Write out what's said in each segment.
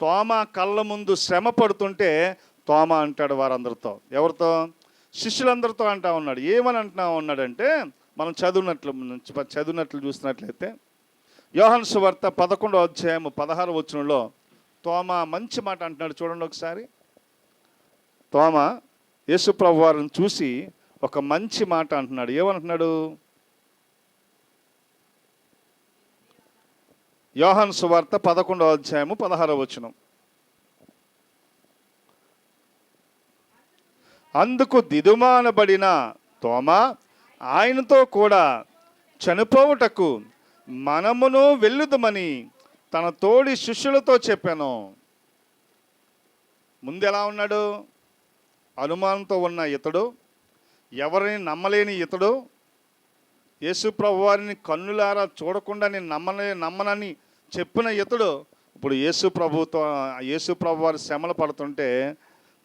తోమ కళ్ళ ముందు శ్రమ పడుతుంటే తోమ అంటాడు వారందరితో. ఎవరితో? శిష్యులందరితో అంటా ఉన్నాడు. ఏమని అంటున్నా ఉన్నాడంటే, మనం చదివినట్లు చూసినట్లయితే యోహాను సువార్త 11వ అధ్యాయము 16వ వచనంలో తోమ మంచి మాట అంటున్నాడు. చూడండి ఒకసారి. తోమ యేసు ప్రభు వారిని చూసి ఒక మంచి మాట అంటున్నాడు. ఏమంటున్నాడు? యోహాను సువార్త 11వ అధ్యాయము 16వ వచనం. అందుకు దిదుమానబడిన తోమ ఆయనతో కూడా చనిపోవుటకు మనమును వెళ్ళుదమని తన తోడి శిష్యులతో చెప్పాను. ముందు ఎలా ఉన్నాడు? అనుమానంతో ఉన్న ఇతడు, ఎవరిని నమ్మలేని ఇతడు, యేసు ప్రభు వారిని కన్నులారా చూడకుండా నేను నమ్మనని చెప్పిన ఇతడు ఇప్పుడు యేసు ప్రభు వారి శ్రమలు పడుతుంటే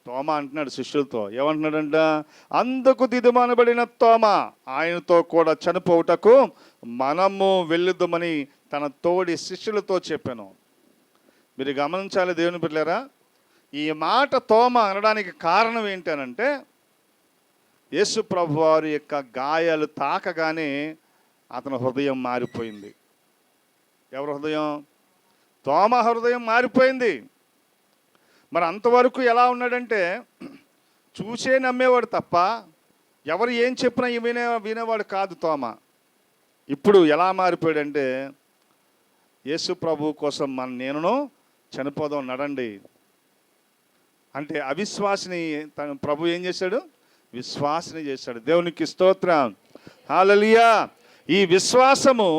తోమ అంటున్నాడు శిష్యులతో. ఏమంటున్నాడంట? అందుకు దిదుమానబడిన తోమ ఆయనతో కూడా చనిపోవుటకు మనము వెళ్ళుదమని తన తోడి శిష్యులతో చెప్పాను. మీరు గమనించాలి దేవుని బిడ్డలారా, ఈ మాట తోమ అనడానికి కారణం ఏంటనంటే, యేసు ప్రభు వారి యొక్క గాయాలు తాకగానే అతని హృదయం మారిపోయింది. ఎవరి హృదయం? తోమ హృదయం మారిపోయింది. మరి అంతవరకు ఎలా ఉన్నాడంటే, చూసే నమ్మేవాడు తప్ప ఎవరు ఏం చెప్పినా వినేవాడు కాదు తోమ. ఇప్పుడు ఎలా మారిపోయాడంటే, యేసు ప్రభు కోసం నేనును చనిపోదాం నడండి అంటే అవిశ్వాసిని తన ప్రభు ఏం చేశాడు? విశ్వాసిని చేశాడు. దేవునికి స్తోత్రం, హల్లెలూయా. ఈ విశ్వాసము,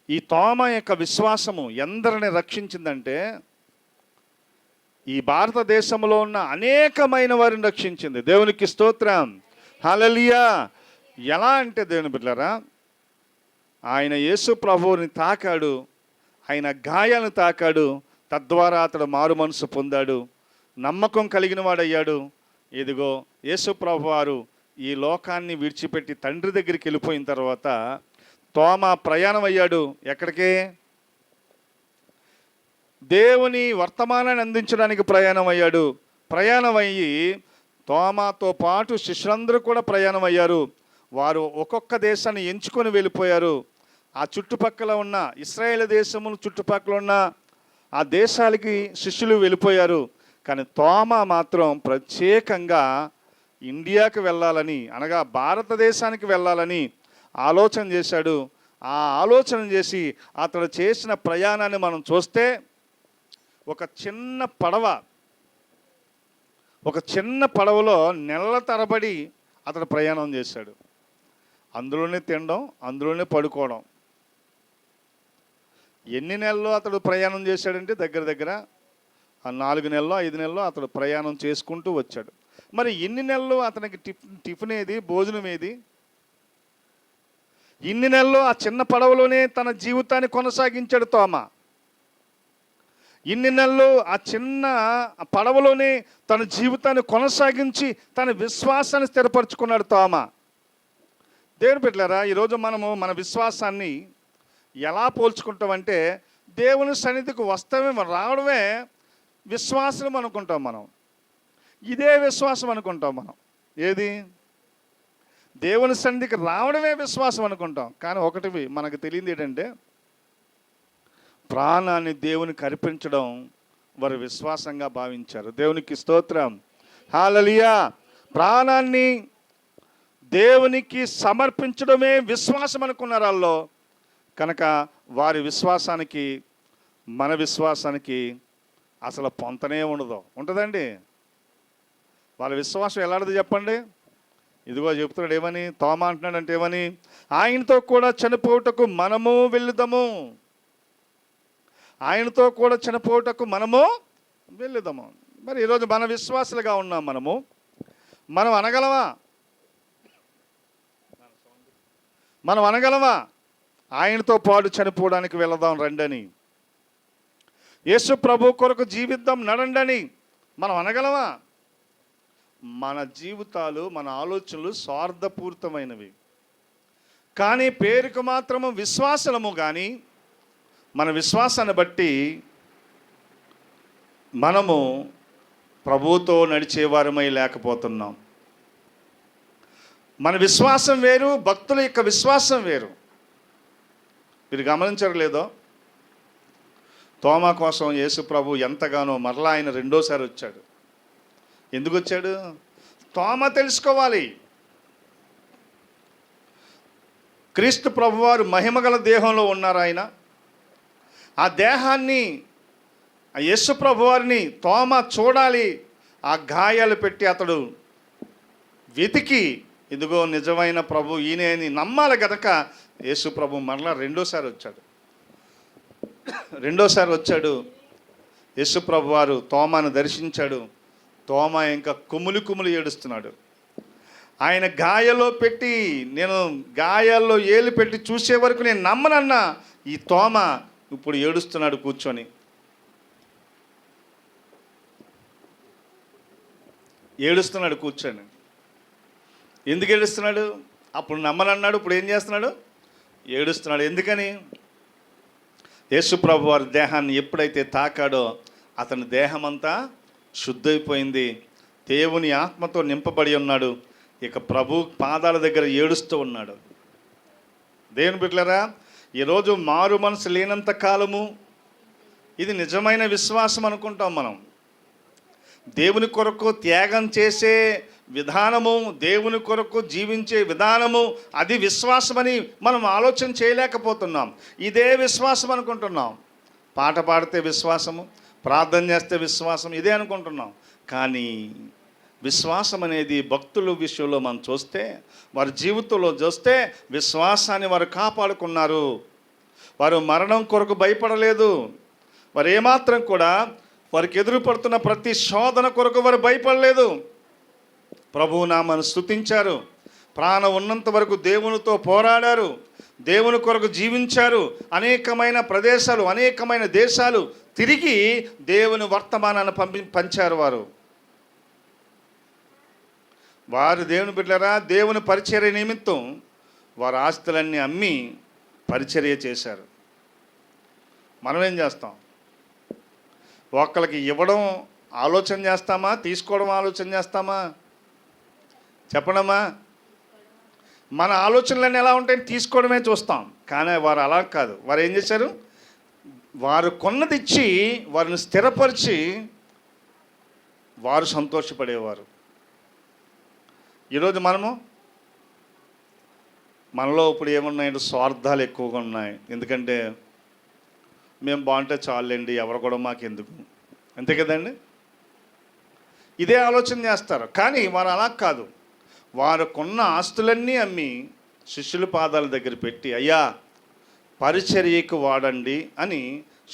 ఈ తోమ యొక్క విశ్వాసము ఎందరిని రక్షించిందంటే, ఈ భారతదేశంలో ఉన్న అనేకమైన వారిని రక్షించింది. దేవునికి స్తోత్రం, హల్లెలూయా. ఎలా అంటే దేవుని బిడ్డలారా, ఆయన యేసు ప్రభువుని తాకాడు, ఆయన గాయాలను తాకాడు, తద్వారా అతడు మారు మనసు పొందాడు, నమ్మకం కలిగిన వాడయ్యాడు. ఇదిగో యేసు ప్రభు వారు ఈ లోకాన్ని విడిచిపెట్టి తండ్రి దగ్గరికి వెళ్ళిపోయిన తర్వాత తోమ ప్రయాణం అయ్యాడు. ఎక్కడికి? దేవుని వర్తమానాన్ని అందించడానికి ప్రయాణం అయ్యాడు. ప్రయాణం అయ్యి తోమాతో పాటు శిష్యులందరూ కూడా ప్రయాణం అయ్యారు. వారు ఒక్కొక్క దేశాన్ని ఎంచుకొని వెళ్ళిపోయారు. ఆ చుట్టుపక్కల ఉన్న ఇశ్రాయేలు దేశమును చుట్టుపక్కల ఉన్న ఆ దేశాలకి శిష్యులు వెళ్ళిపోయారు. కానీ తోమ మాత్రం ప్రత్యేకంగా ఇండియాకి వెళ్ళాలని, అనగా భారతదేశానికి వెళ్ళాలని ఆలోచన చేశాడు. ఆ ఆలోచన చేసి అతడు చేసిన ప్రయాణాన్ని మనం చూస్తే, ఒక చిన్న పడవలో నెలల తరబడి అతడు ప్రయాణం చేశాడు. అందులోనే తినడం, అందులోనే పడుకోవడం. ఎన్ని నెలలు అతడు ప్రయాణం చేశాడంటే, దగ్గర 4 నెలలు 5 నెలలు అతడు ప్రయాణం చేసుకుంటూ వచ్చాడు. మరి ఎన్ని నెలలు అతనికి టిఫిన్ ఏది, భోజనం ఏది? ఇన్ని నెలలు ఆ చిన్న పడవలోనే తన జీవితాన్ని కొనసాగించాడు తోమ. ఇన్ని నెలలు ఆ చిన్న పడవలోనే తన జీవితాన్ని కొనసాగించి తన విశ్వాసాన్ని స్థిరపరచుకున్నాడు తోమ. దేవుని బిడ్డలారా, ఈరోజు మనము మన విశ్వాసాన్ని ఎలా పోల్చుకుంటామంటే, దేవుని సన్నిధికి రావడమే విశ్వాసం అనుకుంటాం మనం. ఇదే విశ్వాసం అనుకుంటాం మనం. ఏది? దేవుని సన్నిధికి రావడమే విశ్వాసం అనుకుంటాం. కానీ ఒకటి మనకు తెలియదు ఏంటంటే, ప్రాణాన్ని దేవునికి అర్పించడం వారు విశ్వాసంగా భావించారు. దేవునికి స్తోత్రం, హల్లెలూయా. ప్రాణాన్ని దేవునికి సమర్పించడమే విశ్వాసం అనుకున్నారు వాళ్ళు. కనుక వారి విశ్వాసానికి మన విశ్వాసానికి అసలు పొంతనే ఉండదు. ఉంటుందండి? వాళ్ళ విశ్వాసం ఎలాంటిది చెప్పండి? ఇదిగో చెప్తున్నాడు. ఏమని? తోమ అంటున్నాడంటే ఏమని? ఆయనతో కూడా చనిపోవుటకు మనము వెళ్ళుదాము. ఆయనతో కూడా చనిపోవుటకు మనము వెళ్ళుదాము. మరి ఈరోజు మన విశ్వాసులుగా ఉన్నాం మనం అనగలమా? మనం అనగలమా ఆయనతో పాటు చనిపోవడానికి వెళదాం రండని, యేసు ప్రభు కొరకు జీవిద్దాం నడండని మనం అనగలమా? మన జీవితాలు, మన ఆలోచనలు స్వార్థపూరితమైనవి. కానీ పేరుకు మాత్రము విశ్వాసము. కానీ మన విశ్వాసాన్ని బట్టి మనము ప్రభువుతో నడిచేవారమై లేకపోతున్నాం. మన విశ్వాసం వేరు, భక్తుల యొక్క విశ్వాసం వేరు. మీరు గమనించరు లేదో, తోమా కోసం యేసు ప్రభు ఎంతగానో మరలా ఆయన రెండోసారి వచ్చాడు. ఎందుకు వచ్చాడు? తోమా తెలుసుకోవాలి. క్రీస్తు ప్రభువారు మహిమగల దేహంలో ఉన్నారు. ఆయన ఆ దేహాన్ని, ఆ యేసు ప్రభువారిని తోమా చూడాలి. ఆ గాయాలు పెట్టి అతడు వెతికి, ఇదిగో నిజమైన ప్రభు ఈయనే అని నమ్మాలి గనక యేసు ప్రభు మరలా రెండోసారి వచ్చాడు. యేసు ప్రభు వారు తోమాను దర్శించాడు. తోమా ఇంకా కుములు ఏడుస్తున్నాడు. ఆయన గాయాల్లో పెట్టి, నేను గాయాల్లో ఏలు పెట్టి చూసే వరకు నేను నమ్మనన్నా ఈ తోమా ఇప్పుడు ఏడుస్తున్నాడు కూర్చొని. ఎందుకు ఏడుస్తున్నాడు? అప్పుడు నమ్మనన్నాడు, ఇప్పుడు ఏం చేస్తున్నాడు? ఏడుస్తున్నాడు. ఎందుకని? యేసు ప్రభు వారి దేహాన్ని ఎప్పుడైతే తాకాడో అతని దేహమంతా శుద్ధైపోయింది. దేవుని ఆత్మతో నింపబడి ఉన్నాడు. ఇక ప్రభు పాదాల దగ్గర ఏడుస్తూ ఉన్నాడు. దేవుని బిడ్డలారా, ఈరోజు మారు మనసు లేనంత కాలము ఇది నిజమైన విశ్వాసం అనుకుంటాం మనం. దేవుని కొరకు త్యాగం చేసే విధానము, దేవుని కొరకు జీవించే విధానము, అది విశ్వాసమని మనం ఆలోచన చేయలేకపోతున్నాం. ఇదే విశ్వాసం అనుకుంటున్నాం. పాట పాడితే విశ్వాసము, ప్రార్థన చేస్తే విశ్వాసం, ఇదే అనుకుంటున్నాం. కానీ విశ్వాసం అనేది భక్తుల విషయంలో మనం చూస్తే, వారి జీవితంలో చూస్తే విశ్వాసాన్ని వారు కాపాడుకున్నారు. వారు మరణం కొరకు భయపడలేదు. వారు ఏమాత్రం కూడా వారికి ఎదురుపడుతున్న ప్రతి శోధన కొరకు వారు భయపడలేదు. ప్రభువు నామను స్తుతించారు. ప్రాణం ఉన్నంత వరకు దేవునితో పోరాడారు. దేవుని కొరకు జీవించారు. అనేకమైన ప్రదేశాలు, అనేకమైన దేశాలు తిరిగి దేవుని వర్తమానాన్ని పంచారు. వారు దేవుని బిడ్డలారా, దేవుని పరిచర్య నిమిత్తం వారు ఆస్తులన్నీ అమ్మి పరిచర్య చేశారు. మనం ఏం చేస్తాం? ఒక్కళ్ళకి ఇవ్వడం ఆలోచన చేస్తామా, తీసుకోవడం ఆలోచన చేస్తామా? చెప్పడమా? మన ఆలోచనలన్నీ ఎలా ఉంటాయని తీసుకోవడమే చూస్తాం. కానీ వారు అలా కాదు. వారు ఏం చేశారు? వారు కొన్నది ఇచ్చి వారిని స్థిరపరిచి వారు సంతోషపడేవారు. ఈరోజు మనలో ఇప్పుడు ఏమున్నాయంటే స్వార్థాలు ఎక్కువగా ఉన్నాయి. ఎందుకంటే మేము బాగుంటే చాలండి, ఎవరు కూడా మాకు ఎందుకు, అంతే కదండి. ఇదే ఆలోచన చేస్తారు. కానీ వారు అలా కాదు. వారు కొన్న ఆస్తులన్నీ అమ్మి శిష్యుల పాదాల దగ్గర పెట్టి, అయ్యా పరిచర్యకు వాడండి అని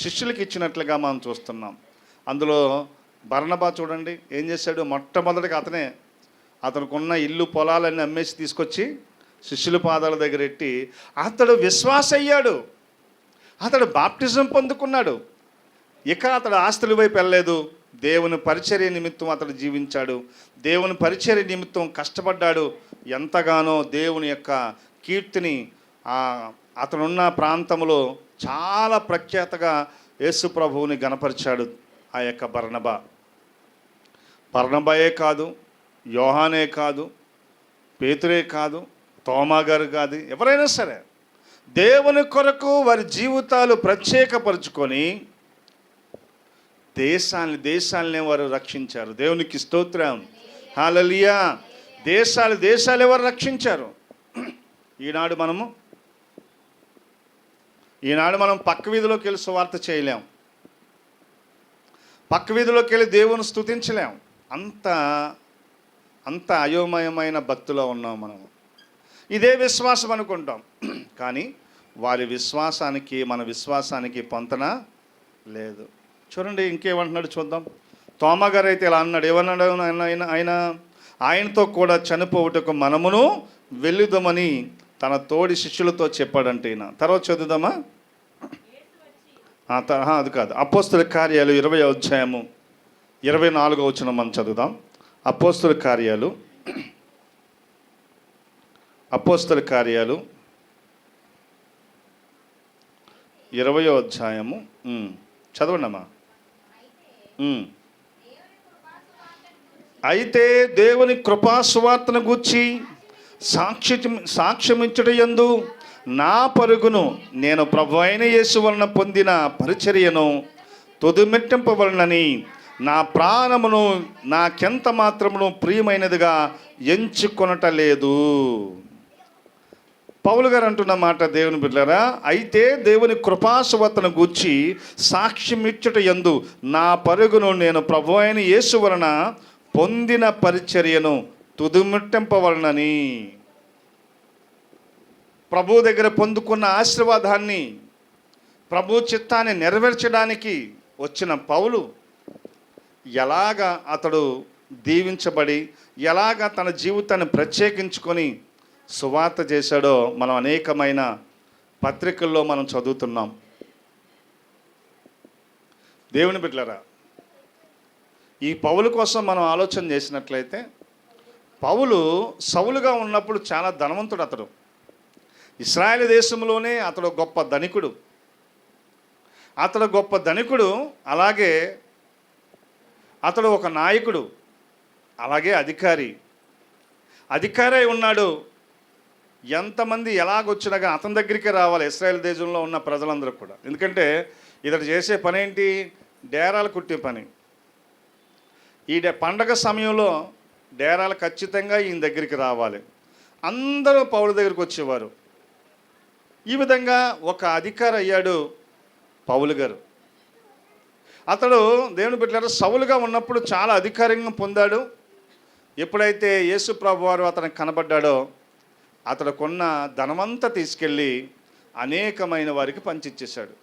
శిష్యులకు ఇచ్చినట్లుగా మనం చూస్తున్నాం. అందులో బర్నబా చూడండి ఏం చేశాడు? మొట్టమొదటిగా అతనుకున్న ఇల్లు పొలాలన్నీ అమ్మేసి తీసుకొచ్చి శిష్యుల పాదాల దగ్గర పెట్టి అతడు విశ్వాస అయ్యాడు. అతడు బాప్టిజం పొందుకున్నాడు. ఇక అతడు ఆస్తుల వైపు వెళ్ళలేదు. దేవుని పరిచర్య నిమిత్తం అతడు జీవించాడు. దేవుని పరిచర్య నిమిత్తం కష్టపడ్డాడు. ఎంతగానో దేవుని యొక్క కీర్తిని అతనున్న ప్రాంతంలో చాలా ప్రఖ్యాతగా యేసు ప్రభువుని గణపరిచాడు. ఆ యొక్క బర్నబాయే కాదు, యోహానే కాదు, పేతురే కాదు, తోమా గారు కాదు, ఎవరైనా సరే దేవుని కొరకు వారి జీవితాలు ప్రత్యేకపరుచుకొని దేశాలని వారు రక్షించారు. దేవునికి స్తోత్రం, హల్లెలూయా. దేశాలు వారు రక్షించారు. ఈనాడు మనం పక్క వీధిలోకి వెళ్ళి సువార్త చేయలేం. పక్క వీధిలోకి వెళ్ళి దేవుని స్తుతించలేం. అంత అయోమయమైన భక్తిలో ఉన్నాం మనం. ఇదే విశ్వాసం అనుకుంటాం. కానీ వారి విశ్వాసానికి మన విశ్వాసానికి పొంతన లేదు. చూడండి ఇంకేమంటున్నాడు చూద్దాం. తోమా గారు అయితే ఇలా అన్నాడు. ఏమన్నాడు ఆయనతో కూడా చనిపోవుటకు మనమును వెళ్ళుదామని తన తోడి శిష్యులతో చెప్పాడంటే. తర్వాత చదువుదామా? అది కాదు, అపోస్తుల కార్యాలు 20వ అధ్యాయము 24వ వచనం మనం చదువుదాం. అపోస్తుల కార్యాలు 20వ అధ్యాయము చదవండి అమ్మా. ఉమ్. అయితే దేవుని కృపా సువార్తను గూర్చి సాక్షి సాక్ష్యమిచ్చుట యందు నా పరుగును నేను ప్రభు అయిన యేసు వలన పొందిన పరిచర్యను తుదిమెట్టింపవలనని నా ప్రాణమును నాకెంత మాత్రమును ప్రియమైనదిగా ఎంచుకొనటలేదు. పౌలు గారు అంటున్న మాట దేవుని బిడ్డలారా, అయితే దేవుని కృపాసువతను గూర్చి సాక్ష్యమిచ్చుట యందు నా పరుగును నేను ప్రభు అయిన యేసు వలన పొందిన పరిచర్యను తుదిముట్టింపవలనని, ప్రభు దగ్గర పొందుకున్న ఆశీర్వాదాన్ని, ప్రభు చిత్తాన్ని నెరవేర్చడానికి వచ్చిన పౌలు ఎలాగా అతడు దీవించబడి ఎలాగా తన జీవితాన్ని ప్రత్యేకించుకొని సువార్త చేశాడో మనం అనేకమైన పత్రికల్లో మనం చదువుతున్నాం. దేవుని బిడ్డలారా, ఈ పౌలు కోసం మనం ఆలోచన చేసినట్లయితే, పౌలు సౌలుగా ఉన్నప్పుడు చాలా ధనవంతుడు. అతడు ఇశ్రాయేలు దేశంలోనే అతడు గొప్ప ధనికుడు. అలాగే అతడు ఒక నాయకుడు, అలాగే అధికారి అయి ఉన్నాడు. ఎంతమంది ఎలాగొచ్చినా కానీ అతని దగ్గరికి రావాలి ఇశ్రాయేల్ దేశంలో ఉన్న ప్రజలందరూ కూడా. ఎందుకంటే ఇతడు చేసే పని ఏంటి? డేరాలు కుట్టే పని. ఈ పండగ సమయంలో డేరాలు ఖచ్చితంగా ఈయన దగ్గరికి రావాలి. అందరూ పౌలు దగ్గరికి వచ్చేవారు. ఈ విధంగా ఒక అధికారి అయ్యాడు పౌలు గారు. అతడు దేవుని బిడ్డలారా సౌలుగా ఉన్నప్పుడు చాలా అధికారంగా పొందాడు. ఎప్పుడైతే యేసు ప్రభు వారు అతనికి కనబడ్డాడో అతడుకున్న ధనమంతా తీసుకెళ్ళి అనేకమైన వారికి పంచిచ్చేశాడు.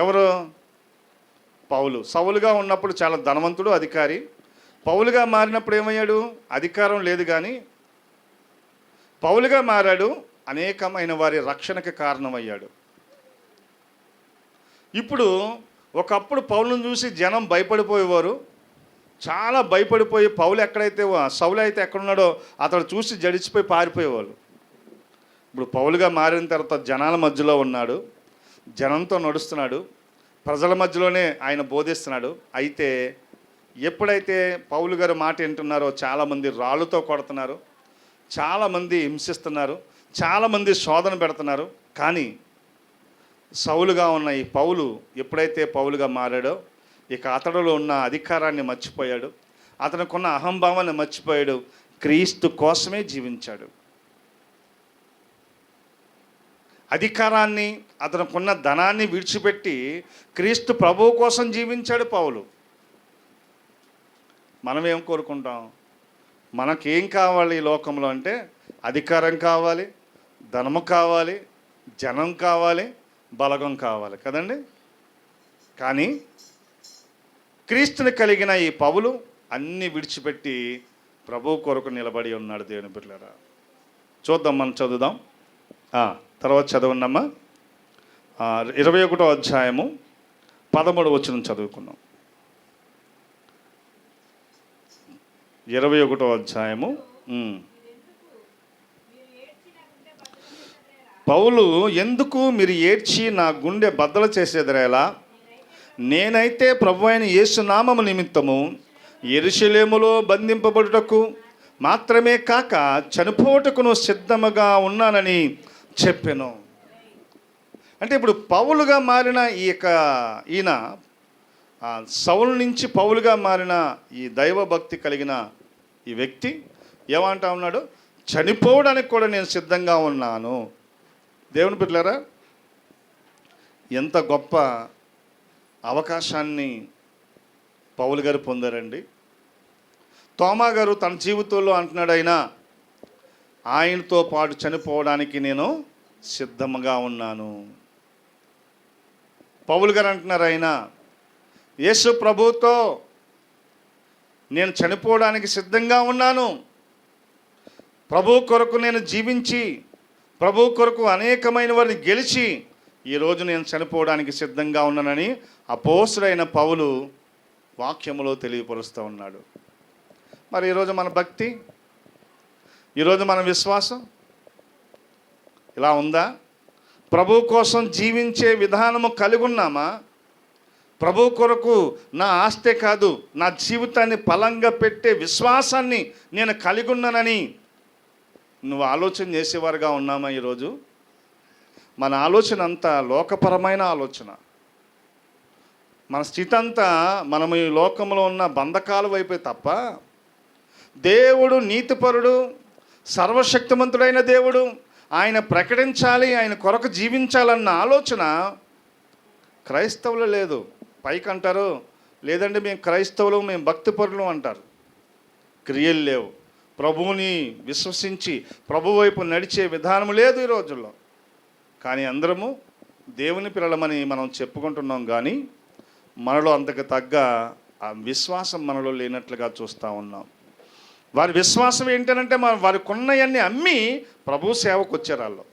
ఎవరు? పౌలు. సౌలుగా ఉన్నప్పుడు చాలా ధనవంతుడు, అధికారి. పౌలుగా మారినప్పుడు ఏమయ్యాడు? అధికారం లేదు, కానీ పౌలుగా మారాడు, అనేకమైన వారి రక్షణకి కారణమయ్యాడు. ఇప్పుడు ఒకప్పుడు పౌలును చూసి జనం భయపడిపోయేవారు. చాలా భయపడిపోయి సౌలు అయితే ఎక్కడున్నాడో అతడు చూసి జడిచిపోయి పారిపోయేవాళ్ళు. ఇప్పుడు పౌలుగా మారిన తర్వాత జనాల మధ్యలో ఉన్నాడు, జనంతో నడుస్తున్నాడు, ప్రజల మధ్యలోనే ఆయన బోధిస్తున్నాడు. అయితే ఎప్పుడైతే పౌలు గారు మాట వింటున్నారో చాలామంది రాళ్ళతో కొడుతున్నారు, చాలామంది హింసిస్తున్నారు, చాలామంది శోధన పెడుతున్నారు. కానీ సౌలుగా ఉన్న ఈ పౌలు ఎప్పుడైతే పౌలుగా మారాడో ఇక అతడిలో ఉన్న అధికారాన్ని మర్చిపోయాడు, అతనికున్న అహంభావాన్ని మర్చిపోయాడు, క్రీస్తు కోసమే జీవించాడు. అధికారాన్ని, అతనికున్న ధనాన్ని విడిచిపెట్టి క్రీస్తు ప్రభువు కోసం జీవించాడు పౌలు. మనం ఏం కోరుకుంటాం? మనకేం కావాలి ఈ లోకంలో అంటే అధికారం కావాలి, ధనము కావాలి, జనం కావాలి, బలగం కావాలి కదండి. కానీ క్రీస్తుని కలిగిన ఈ పౌలు అన్నీ విడిచిపెట్టి ప్రభు కొరకు నిలబడి ఉన్నాడు. దేవుని బిడ్డలారా చూద్దాం, మనం చదువుదాం. తర్వాత చదవండమ్మా. 21వ అధ్యాయము 13వ వచనం చదువుకున్నాం. 21వ అధ్యాయము. పౌలు, ఎందుకు మీరు ఏడ్చి నా గుండె బద్దలు చేసేదిరేలా? నేనైతే ప్రభు అయిన యేసు నామము నిమిత్తము యెరూషలేములో బంధింపబడుటకు మాత్రమే కాక చనిపోటుకును సిద్ధముగా ఉన్నానని చెప్పాను. అంటే ఇప్పుడు పౌలుగా మారిన ఈయన సౌలు నుంచి పౌలుగా మారిన ఈ దైవభక్తి కలిగిన ఈ వ్యక్తి ఏమంటా ఉన్నాడు? చనిపోవడానికి కూడా నేను సిద్ధంగా ఉన్నాను. దేవుని బిడ్డలారా, ఎంత గొప్ప అవకాశాన్ని పౌలు గారు పొందారండి. తోమా గారు తన జీవితంలో అంటున్నాడు, ఆయనతో పాటు చనిపోవడానికి నేను సిద్ధంగా ఉన్నాను. పౌలు గారు అంటున్నారు, యేసు ప్రభువుతో నేను చనిపోవడానికి సిద్ధంగా ఉన్నాను. ప్రభు కొరకు నేను జీవించి, ప్రభు కొరకు అనేకమైన వారిని గెలిచి ఈరోజు నేను చనిపోవడానికి సిద్ధంగా ఉన్నానని అపోస్తుడైన పౌలు వాక్యములో తెలియపరుస్తూ ఉన్నాడు. మరి ఈరోజు మన భక్తి, ఈరోజు మన విశ్వాసం ఇలా ఉందా? ప్రభు కోసం జీవించే విధానము కలిగి ఉన్నామా? ప్రభు కొరకు నా ఆస్తే కాదు, నా జీవితాన్ని బలంగా పెట్టే విశ్వాసాన్ని నేను కలిగి ఉన్నానని నువ్వు ఆలోచన చేసేవారుగా ఉన్నామా? ఈరోజు మన ఆలోచన అంతా లోకపరమైన ఆలోచన. మన స్థితి అంతా మనం ఈ లోకంలో ఉన్న బంధకాల వైపే తప్ప, దేవుడు నీతిపరుడు, సర్వశక్తిమంతుడైన దేవుడు, ఆయన ప్రకటించాలి, ఆయన కొరకు జీవించాలన్న ఆలోచన క్రైస్తవులు లేదు. పైకి అంటారు, లేదంటే మేము క్రైస్తవులు, మేము భక్తిపరులు అంటారు. క్రియలు లేవు. ప్రభువుని విశ్వసించి ప్రభు వైపు నడిచే విధానం లేదు ఈ రోజుల్లో. కానీ అందరము దేవుని పిల్లలమని మనం చెప్పుకుంటున్నాం, కానీ మనలో అంతకు తగ్గ ఆ విశ్వాసం మనలో లేనట్లుగా చూస్తూ ఉన్నాం. వారి విశ్వాసం ఏంటంటే వారికి ఉన్నవన్నీ అమ్మి ప్రభు సేవకు వచ్చారు. వాళ్ళు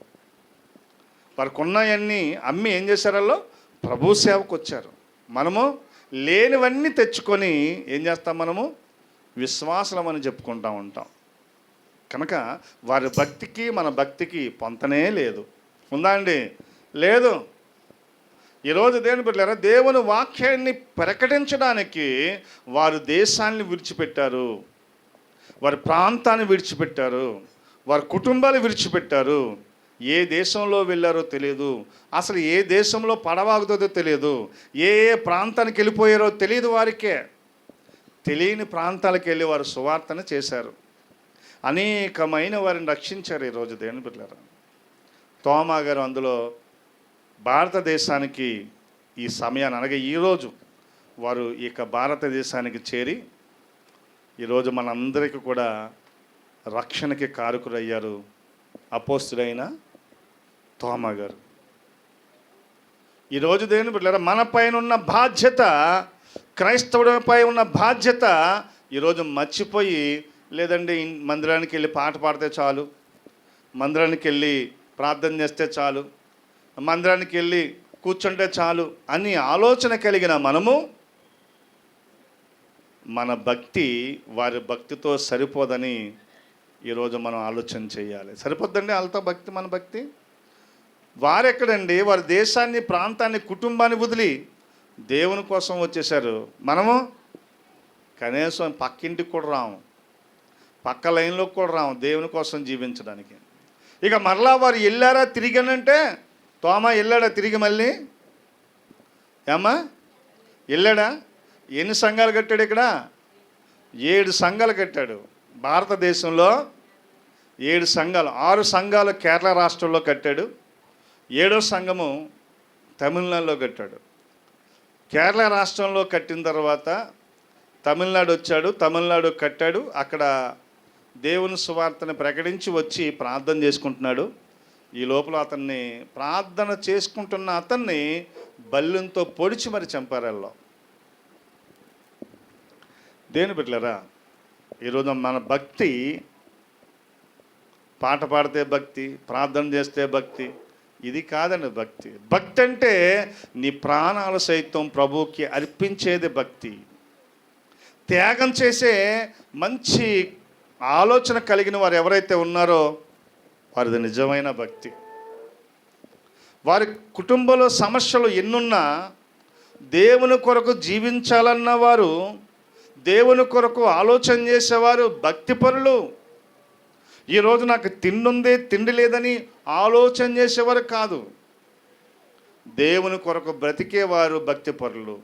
వారికి ఉన్నవన్నీ అమ్మి ఏం చేశారు? వాళ్ళు ప్రభు సేవకు వచ్చారు. మనము లేనివన్నీ తెచ్చుకొని ఏం చేస్తాం? మనము విశ్వాసం అని చెప్పుకుంటూ ఉంటాం. కనుక వారి భక్తికి మన భక్తికి పొంతనే లేదు. ఉందా అండి? లేదు. ఈరోజు దేవుని బిడ్డలారా, దేవుని వాక్యాన్ని ప్రకటించడానికి వారు దేశాన్ని విడిచిపెట్టారు, వారి ప్రాంతాన్ని విడిచిపెట్టారు, వారి కుటుంబాలు విడిచిపెట్టారు. ఏ దేశంలో వెళ్ళారో తెలియదు, అసలు ఏ దేశంలో పడవాగుతుందో తెలియదు, ఏ ఏ ప్రాంతానికి వెళ్ళిపోయారో తెలియదు. వారికే తెలియని ప్రాంతాలకు వెళ్ళి వారు సువార్తను చేశారు. అనేకమైన వారిని రక్షించారు. ఈరోజు దేవుని బిడ్డలారా, తోమా గారు అందులో భారతదేశానికి ఈ సమయాన్ని అనగా ఈరోజు వారు ఇక భారతదేశానికి చేరి ఈరోజు మనందరికీ కూడా రక్షణకి కారకులయ్యారు. అపోస్తుడైన తోమా గారు. ఈరోజు దేవుని బిడ్డలారా, మన పైన ఉన్న బాధ్యత, క్రైస్తవుడిపై ఉన్న బాధ్యత ఈరోజు మర్చిపోయి, లేదండి మందిరానికి వెళ్ళి పాట పాడితే చాలు, మందిరానికి వెళ్ళి ప్రార్థన చేస్తే చాలు, మందిరానికి వెళ్ళి కూర్చుంటే చాలు అని ఆలోచన కలిగిన మనము మన భక్తి వారి భక్తితో సరిపోదని ఈరోజు మనం ఆలోచన చేయాలి. సరిపోద్దండి వాళ్ళతో భక్తి, మన భక్తి? వారెక్కడండి? వారి దేశాన్ని, ప్రాంతాన్ని, కుటుంబాన్ని వదిలి దేవుని కోసం వచ్చేసారు. మనము కనీసం పక్కింటికి కూడా రాము, పక్క లైన్లోకి కూడా రాము దేవుని కోసం జీవించడానికి. ఇక మరలా వారు వెళ్ళారా తిరిగానంటే, తోమా వెళ్ళాడా తిరిగి? మళ్ళీ ఏమ్మా వెళ్ళాడా? ఎన్ని సంఘాలు కట్టాడు ఇక్కడ? 7 సంఘాలు కట్టాడు. భారతదేశంలో 7 సంఘాలు, 6 సంఘాలు కేరళ రాష్ట్రంలో కట్టాడు, 7వ సంఘము తమిళనాడులో కట్టాడు. కేరళ రాష్ట్రంలో కట్టిన తర్వాత తమిళనాడు వచ్చాడు, తమిళనాడు కట్టాడు. అక్కడ దేవుని సువార్తని ప్రకటించి వచ్చి ప్రార్థన చేసుకుంటున్నాడు. ఈ లోపల అతన్ని, ప్రార్థన చేసుకుంటున్న అతన్ని బల్లెంతో పొడిచి మరి చంపారు. వాళ్ళు దేని బిడ్డలారా, ఈరోజు మన భక్తి పాట పాడితే భక్తి, ప్రార్థన చేస్తే భక్తి, ఇది కాదండి భక్తి. భక్తి అంటే నీ ప్రాణాలు సైతం ప్రభువుకి అర్పించేది భక్తి. త్యాగం చేసే మంచి ఆలోచన కలిగిన వారు ఎవరైతే ఉన్నారో వారిది నిజమైన భక్తి. వారి కుటుంబంలో సమస్యలు ఎన్నున్నా దేవుని కొరకు జీవించాలన్న వారు, దేవుని కొరకు ఆలోచన చేసేవారు భక్తిపరులు. ఈరోజు నాకు తిండుంది, తిండి లేదని ఆలోచన చేసేవారు కాదు, దేవుని కొరకు బ్రతికేవారు భక్తిపరులు.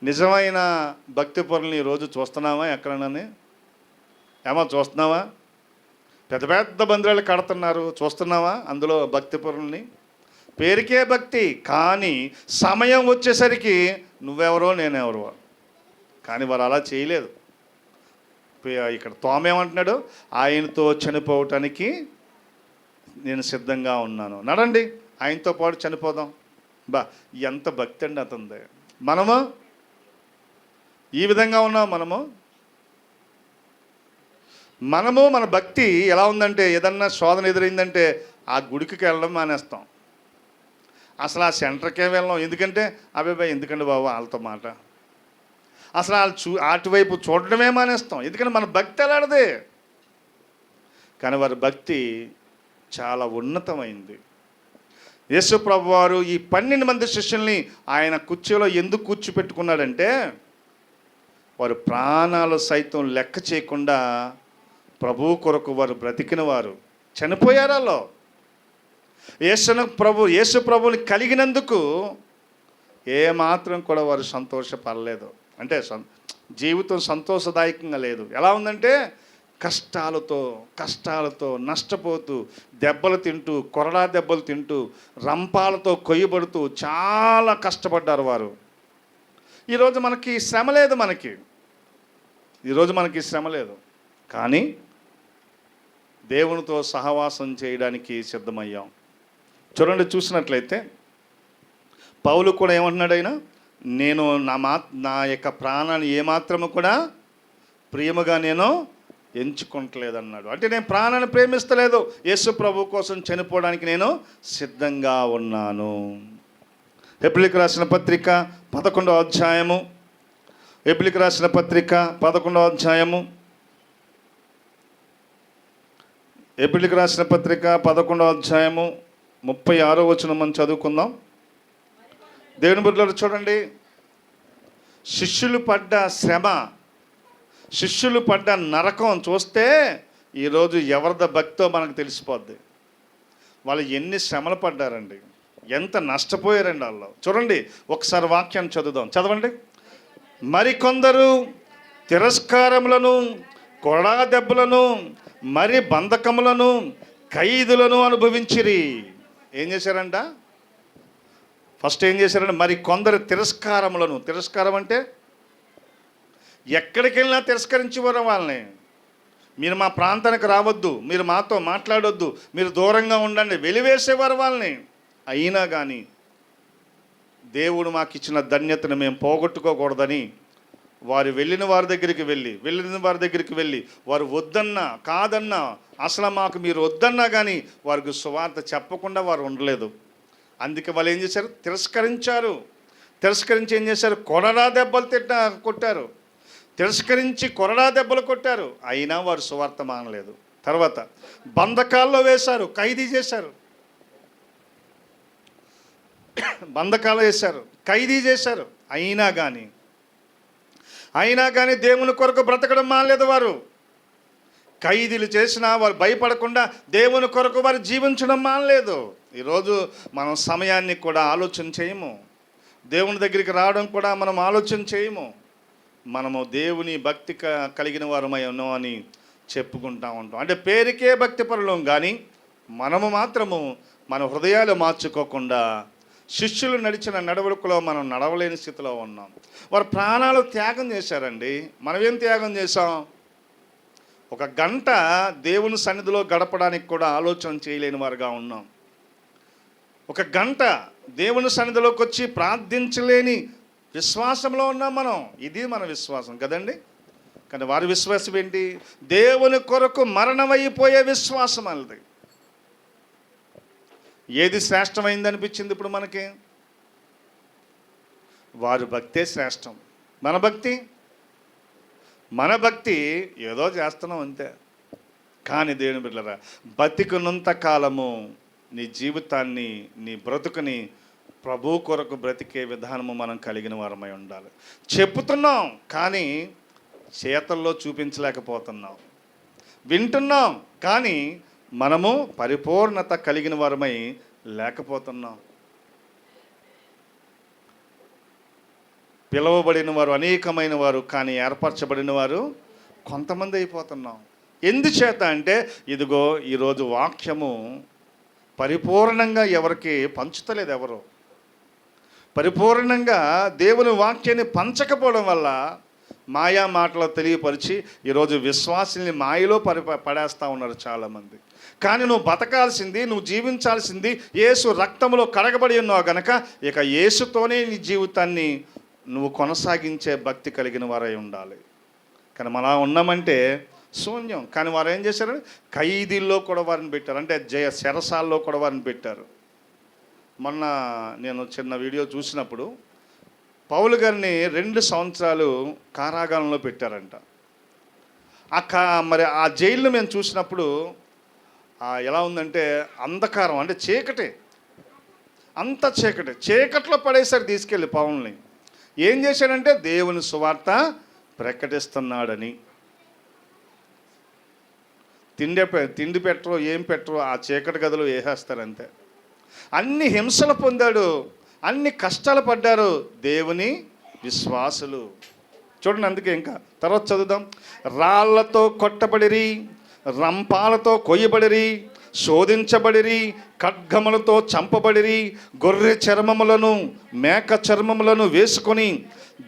నిజమైన భక్తిపరులని ఈరోజు చూస్తున్నావా? ఎక్కడనని ఏమో చూస్తున్నావా? పెద్ద పెద్ద మందిరాలు కడుతున్నారు, చూస్తున్నావా? అందులో భక్తిపరుల్ని. పేరుకే భక్తి, కానీ సమయం వచ్చేసరికి నువ్వెవరో నేనెవరో. కానీ వారు అలా చేయలేదు. ఇక్కడ తోమేమంటున్నాడు? ఆయనతో చనిపోవటానికి నేను సిద్ధంగా ఉన్నాను, నడండి ఆయనతో పాటు చనిపోదాం. ఎంత భక్తి అండి అతనిది. మనము ఈ విధంగా ఉన్నాం. మనము మన భక్తి ఎలా ఉందంటే, ఏదన్నా శోధన ఎదురైందంటే ఆ గుడికి వెళ్ళడం మానేస్తాం, అసలు ఆ సెంటర్కే వెళ్ళాం. ఎందుకంటే అబ్బాయి ఎందుకండి బాబు వాళ్ళతో మాట, అసలు వాళ్ళు అటువైపు చూడడమే మానేస్తాం. ఎందుకంటే మన భక్తి ఎలాంటిది. కానీ వారి భక్తి చాలా ఉన్నతమైంది. యేసు ప్రభు వారు ఈ 12 మంది శిష్యుల్ని ఆయన కుర్చీలో ఎందుకు కూర్చోపెట్టుకున్నాడంటే, వారు ప్రాణాలు సైతం లెక్క చేయకుండా ప్రభు కొరకు వారు బ్రతికిన వారు చనిపోయారు. వాళ్ళు యేసు ప్రభుని కలిగినందుకు ఏమాత్రం కూడా వారు సంతోషపడలేదు. అంటే జీవితం సంతోషదాయకంగా లేదు. ఎలా ఉందంటే కష్టాలతో నష్టపోతూ, దెబ్బలు తింటూ, కొరడా దెబ్బలు తింటూ, రంపాలతో కొయ్యబడుతూ చాలా కష్టపడ్డారు వారు. ఈరోజు మనకి శ్రమ లేదు, కానీ దేవునితో సహవాసం చేయడానికి సిద్ధమయ్యాం. చూడండి, చూసినట్లయితే పౌలు కూడా ఏమంటున్నాడు, ఆయన నేను నా యొక్క ప్రాణాన్ని ఏమాత్రము కూడా ప్రియముగా నేను ఎంచుకుంటలేదన్నాడు. అంటే నేను ప్రాణాన్ని ప్రేమిస్తలేదు, యేసు ప్రభు కోసం చనిపోవడానికి నేను సిద్ధంగా ఉన్నాను. హెబ్రీయులకు రాసిన పత్రిక 11వ అధ్యాయము, హెబ్రీయులకు రాసిన పత్రిక 11వ అధ్యాయము, హెబ్రీయులకు రాసిన పత్రిక 11వ అధ్యాయము 36వ వచనం మనం చదువుకుందాం. దేవుని బిడ్డలారా చూడండి, శిష్యులు పడ్డ శ్రమ, శిష్యులు పడ్డ నరకం చూస్తే ఈరోజు ఎవరిద భక్తో మనకు తెలిసిపోద్ది. వాళ్ళు ఎన్ని శ్రమలు పడ్డారండి, ఎంత నష్టపోయారండి వాళ్ళు. చూడండి, ఒకసారి వాక్యాన్ని చదవండి. మరికొందరు తిరస్కారములను, కొరడా దెబ్బలను, మరి బంధకములను, ఖైదులను అనుభవించిరి. ఏం చేశారంట? ఫస్ట్ ఏం చేశారంటే, మరి కొందరు తిరస్కారములను, తిరస్కారం అంటే ఎక్కడికి వెళ్ళినా తిరస్కరించేవారు వాళ్ళని. మీరు మా ప్రాంతానికి రావద్దు, మీరు మాతో మాట్లాడొద్దు, మీరు దూరంగా ఉండండి, వెలివేసేవారు వాళ్ళని. అయినా కానీ దేవుడు మాకు ఇచ్చిన ధన్యతను మేము పోగొట్టుకోకూడదని వారు వెళ్ళిన వారి దగ్గరికి వెళ్ళి వారు వద్దన్నా కాదన్నా, అసలు మాకు మీరు వద్దన్నా కానీ వారికి సువార్త చెప్పకుండా వారు ఉండలేదు. అందుకే వాళ్ళు ఏం చేశారు? తిరస్కరించి ఏం చేశారు? కొరడా దెబ్బలు కొట్టారు. తిరస్కరించి కొరడా దెబ్బలు కొట్టారు. అయినా వారు సువార్త మానలేదు. తర్వాత బంధకాల్లో వేశారు, ఖైదీ చేశారు. ఖైదీ చేశారు. అయినా కానీ దేవుని కొరకు బ్రతకడం మానలేదు వారు. ఖైదీలు చేసినా వారు భయపడకుండా దేవుని కొరకు వారు జీవించడం మానలేదు. ఈరోజు మనం సమయాన్ని కూడా ఆలోచన చేయము, దేవుని దగ్గరికి రావడం కూడా మనం ఆలోచన చేయము. మనము దేవుని భక్తి కలిగిన వారమై ఉన్నామని చెప్పుకుంటూ ఉంటాం. అంటే పేరుకే భక్తి పరులం, కానీ మనము మాత్రము మన హృదయాలు మార్చుకోకుండా శిష్యులు నడిచిన నడవడికలో మనం నడవలేని స్థితిలో ఉన్నాం. వారు ప్రాణాలు త్యాగం చేశారండి. మనమేం త్యాగం చేశాం? 1 గంట దేవుని సన్నిధిలో గడపడానికి కూడా ఆలోచన చేయలేని వారుగా ఉన్నాం. 1 గంట దేవుని సన్నిధిలోకి వచ్చి ప్రార్థించలేని విశ్వాసంలో ఉన్నాం మనం. ఇది మన విశ్వాసం కదండి. కానీ వారి విశ్వాసం ఏంటి? దేవుని కొరకు మరణమైపోయే విశ్వాసం అన్నది. ఏది శ్రేష్టమైంది అనిపించింది ఇప్పుడు మనకి? వారి భక్తే శ్రేష్టం. మన భక్తి ఏదో చేస్తున్నాం అంతే. కానీ దేవుని బిడ్డలారా, బతికున్నంత కాలము నీ జీవితాన్ని, నీ బ్రతుకుని ప్రభు కొరకు బ్రతికే విధానము మనం కలిగిన వారమై ఉండాలి. చెప్పుతున్నాం కానీ చేతల్లో చూపించలేకపోతున్నాం. వింటున్నాం కానీ మనము పరిపూర్ణత కలిగిన వారమై లేకపోతున్నాం. పిలువబడిన వారు అనేకమైన వారు, కానీ ఏర్పరచబడిన వారు కొంతమంది అయిపోతున్నాం. ఎందుచేత అంటే, ఇదిగో ఈరోజు వాక్యము పరిపూర్ణంగా ఎవరికి పంచుతలేదు. ఎవరు పరిపూర్ణంగా దేవుని వాక్యాన్ని పంచకపోవడం వల్ల మాయా మాటలు తెలియపరిచి ఈరోజు విశ్వాసుల్ని మాయలో పడేస్తూ ఉన్నారు చాలామంది. కానీ నువ్వు బతకాల్సింది, నువ్వు జీవించాల్సింది యేసు రక్తంలో కడగబడి ఉన్నావు గనక ఇక యేసుతోనే నీ జీవితాన్ని నువ్వు కొనసాగించే భక్తి కలిగిన వారై ఉండాలి. కానీ మనం ఉన్నామంటే శూన్యం. కానీ వారు ఏం చేశారు? ఖైదీల్లో కూడా వారిని పెట్టారు, అంటే చెరసాల్లో కూడా వారిని పెట్టారు. మొన్న నేను చిన్న వీడియో చూసినప్పుడు పౌలు గారిని 2 సంవత్సరాలు కారాగారంలో పెట్టారంట. మరి ఆ జైల్లో మేము చూసినప్పుడు ఎలా ఉందంటే అంధకారం, అంటే చీకటి. అంత చీకట్లో పడేసరికి తీసుకెళ్ళి పౌల్ని ఏం చేశాడంటే దేవుని సువార్త ప్రకటిస్తున్నాడని. తిండి పెట్టరు, ఏం పెట్టరు, ఆ చీకటి గదిలో వేసేస్తారంతే. అన్ని హింసలు పొందాడు, అన్ని కష్టాలు పడ్డారు దేవుని విశ్వాసులు. చూడండి, అందుకే ఇంకా తర్వాత చదువుదాం. రాళ్లతో కొట్టబడిరి, రంపాలతో కొయ్యబడిరి, శోధించబడిరి, ఖడ్గములతో చంపబడిరి, గొర్రె చర్మములను మేక చర్మములను వేసుకొని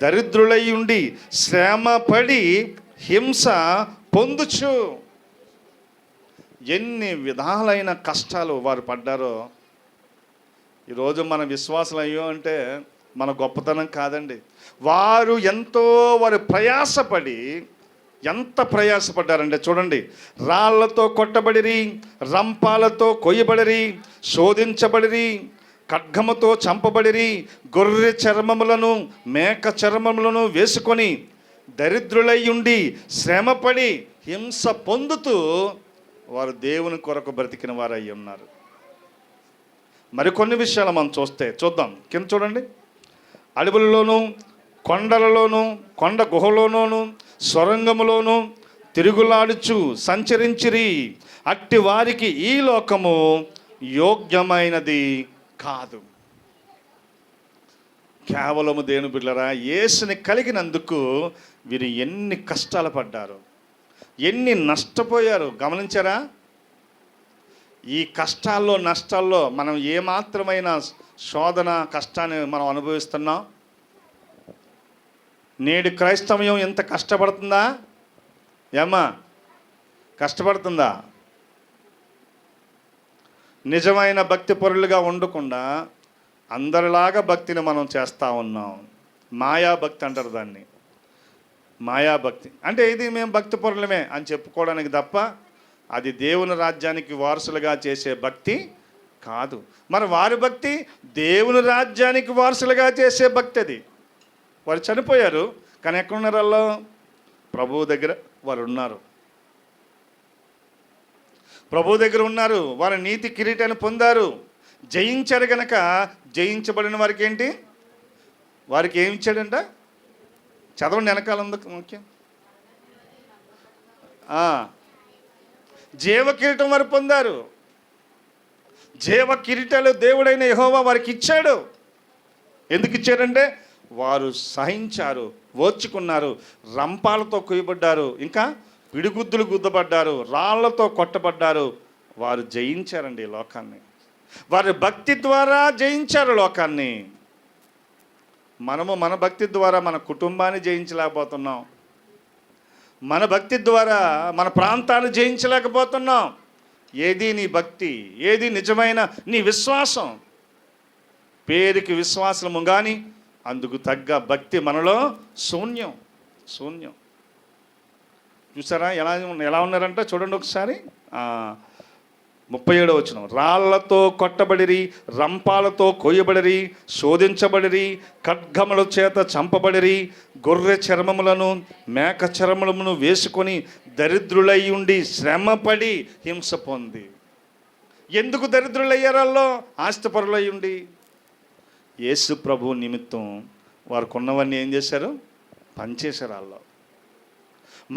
దరిద్రులై ఉండి శ్రమపడి హింస పొందుచు. ఎన్ని విధాలైన కష్టాలు వారు పడ్డారో. ఈరోజు మన విశ్వాసులు అయ్యో అంటే మన గొప్పతనం కాదండి. వారు ప్రయాసపడి ఎంత ప్రయాసపడ్డారంటే చూడండి. రాళ్లతో కొట్టబడిరి, రంపాలతో కొయ్యబడిరి, శోధించబడిరి, ఖడ్గముతో చంపబడిరి, గొర్రె చర్మములను మేక చర్మములను వేసుకొని దరిద్రులై ఉండి శ్రమపడి హింస పొందుతూ వారు దేవుని కొరకు బ్రతికిన వారు అయి ఉన్నారు. మరికొన్ని విషయాలు మనం చూద్దాం. కింద చూడండి. అడవులలోనూ కొండలలోనూ కొండ గుహలోనూ సొరంగములోనూ తిరుగులాడుచు సంచరించిరి. అట్టి వారికి ఈ లోకము యోగ్యమైనది కాదు. కేవలము దేవుని బిడ్డలారా, యేసుని కలిగినందుకు వీరు ఎన్ని కష్టాలు పడ్డారు, ఎన్ని నష్టపోయారు గమనించారా? ఈ కష్టాల్లో నష్టాల్లో మనం ఏమాత్రమైన శోధన కష్టాన్ని మనం అనుభవిస్తున్నాం. నేడు క్రైస్తవ్యం ఎంత కష్టపడుతుందా? ఏమ్మా, కష్టపడుతుందా? నిజమైన భక్తి పరులుగా ఉండకుండా అందరిలాగా భక్తిని మనం చేస్తూ ఉన్నాం. మాయాభక్తి అంటారు దాన్ని. మాయాభక్తి అంటే ఇది మేము భక్తి పరులమే అని చెప్పుకోవడానికి తప్ప అది దేవుని రాజ్యానికి వారసులుగా చేసే భక్తి కాదు. మరి వారి భక్తి దేవుని రాజ్యానికి వారసులుగా చేసే భక్తి. అది వారు చనిపోయారు, కానీ ఎక్కడున్నారు వాళ్ళు? ప్రభువు దగ్గర వారు ఉన్నారు. ప్రభువు దగ్గర ఉన్నారు. వారు నీతి కిరీటాన్ని పొందారు, జయించారు. గనక జయించబడిన వారికి ఏంటి? వారికి ఏమి ఇచ్చాడంట? చదవండి, వెనకాల ఉంది ముఖ్యం. జీవ కిరీటం వారు పొందారు. జీవ కిరీటాలు దేవుడైన యెహోవా వారికి ఇచ్చాడు. ఎందుకు ఇచ్చారంటే వారు సహించారు, ఓర్చుకున్నారు, రంపాలతో కొయ్యబడ్డారు, ఇంకా పిడిగుద్దులు గుద్దబడ్డారు, రాళ్లతో కొట్టబడ్డారు. వారు జయించారండి ఈ లోకాన్ని. వారి భక్తి ద్వారా జయించారు లోకాన్ని. మనము మన భక్తి ద్వారా మన కుటుంబాన్ని జయించలేకపోతున్నాం. మన భక్తి ద్వారా మన ప్రాంతాన్ని జయించలేకపోతున్నాం. ఏది నీ భక్తి? ఏది నిజమైన నీ విశ్వాసం? పేరుకి విశ్వాసము కానీ అందుకు తగ్గ భక్తి మనలో శూన్యం. చూసారా ఎలా ఉన్నారంటే? చూడండి ఒకసారి 37వ వచనం. రాళ్లతో కొట్టబడిరి, రంపాలతో కొయ్యబడిరి, శోధించబడిరి, ఖడ్గముల చేత చంపబడిరి, గొర్రె చర్మములను మేక చర్మములను వేసుకొని దరిద్రులై ఉండి శ్రమపడి హింస పొంది. ఎందుకు దరిద్రులయ్యారు వాళ్ళు? ఆస్తిపరులై ఉండి. యేసు ప్రభు నిమిత్తం వారు కొన్నవన్నీ ఏం చేశారు? పనిచేశారు. వాళ్ళు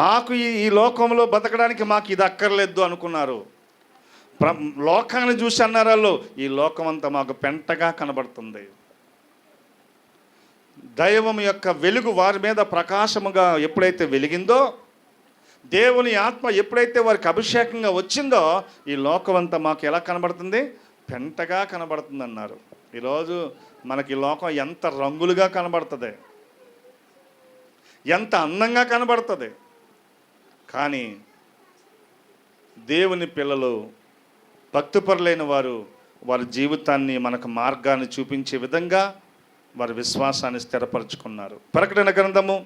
మాకు ఈ లోకంలో బతకడానికి మాకు ఇది అక్కర్లేదు అనుకున్నారు. లోకాన్ని చూసి అన్నారు వాళ్ళు, ఈ లోకం అంతా మాకు పెంటగా కనబడుతుంది. దైవం యొక్క వెలుగు వారి మీద ప్రకాశముగా ఎప్పుడైతే వెలిగిందో, దేవుని ఆత్మ ఎప్పుడైతే వారికి అభిషేకంగా వచ్చిందో, ఈ లోకం అంతా మాకు ఎలా కనబడుతుంది? పెంటగా కనబడుతుంది అన్నారు. ఈరోజు మనకి లోకం ఎంత రంగులుగా కనబడుతుంది, ఎంత అందంగా కనబడుతుంది. కానీ దేవుని పిల్లలు, భక్తిపరులైన వారు వారి జీవితాన్ని మనకు మార్గాన్ని చూపించే విధంగా వారి విశ్వాసాన్ని స్థిరపరచుకున్నారు. ప్రకటన గ్రంథము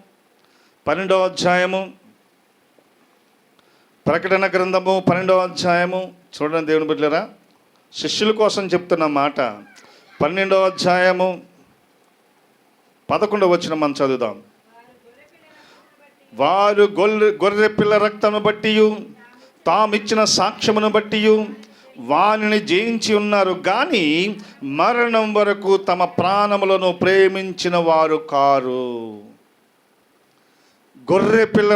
12వ అధ్యాయము. ప్రకటన గ్రంథము 12వ అధ్యాయము చూడండి దేవుని బిడ్డలారా, శిష్యుల కోసం చెప్తున్న మాట. 12వ అధ్యాయము 11వ వచనం మనం చదువుదాం. వారు గొర్రె పిల్ల రక్తమును బట్టి తామిచ్చిన సాక్ష్యమును బట్టి వానిని జయించి ఉన్నారు కానీ మరణం వరకు తమ ప్రాణములను ప్రేమించిన వారు కారు. గొర్రె పిల్ల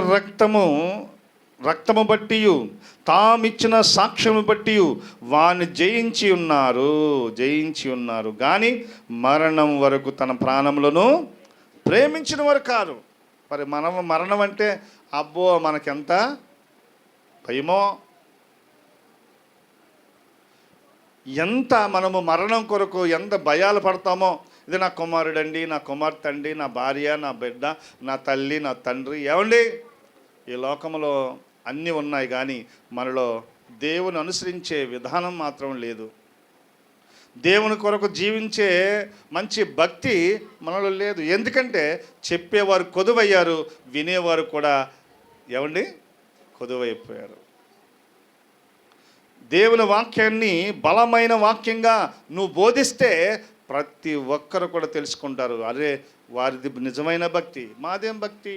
రక్తము బట్టి తామిచ్చిన సాక్ష్యము బట్టి వాని జయించి ఉన్నారు కానీ మరణం వరకు తన ప్రాణములను ప్రేమించిన వారు కారు. మరి మరణం అంటే అబ్బో మనకెంత భయమో, ఎంత మనము మరణం కొరకు ఎంత భయాలు పడతామో. ఇది నా కుమారుడండి, నా కుమార్తె అండి, నా భార్య, నా బిడ్డ, నా తల్లి, నా తండ్రి. ఏమండి, ఈ లోకంలో అన్నీ ఉన్నాయి కానీ మనలో దేవుని అనుసరించే విధానం మాత్రం లేదు. దేవుని కొరకు జీవించే మంచి భక్తి మనలో లేదు. ఎందుకంటే చెప్పేవారు కొదువయ్యారు, వినేవారు కూడా ఏమండి కొదువైపోయారు. దేవుని వాక్యాన్ని బలమైన వాక్యంగా నువ్వు బోధిస్తే ప్రతి ఒక్కరు కూడా తెలుసుకుంటారు, అరే వారిది నిజమైన భక్తి. మాదేం భక్తి?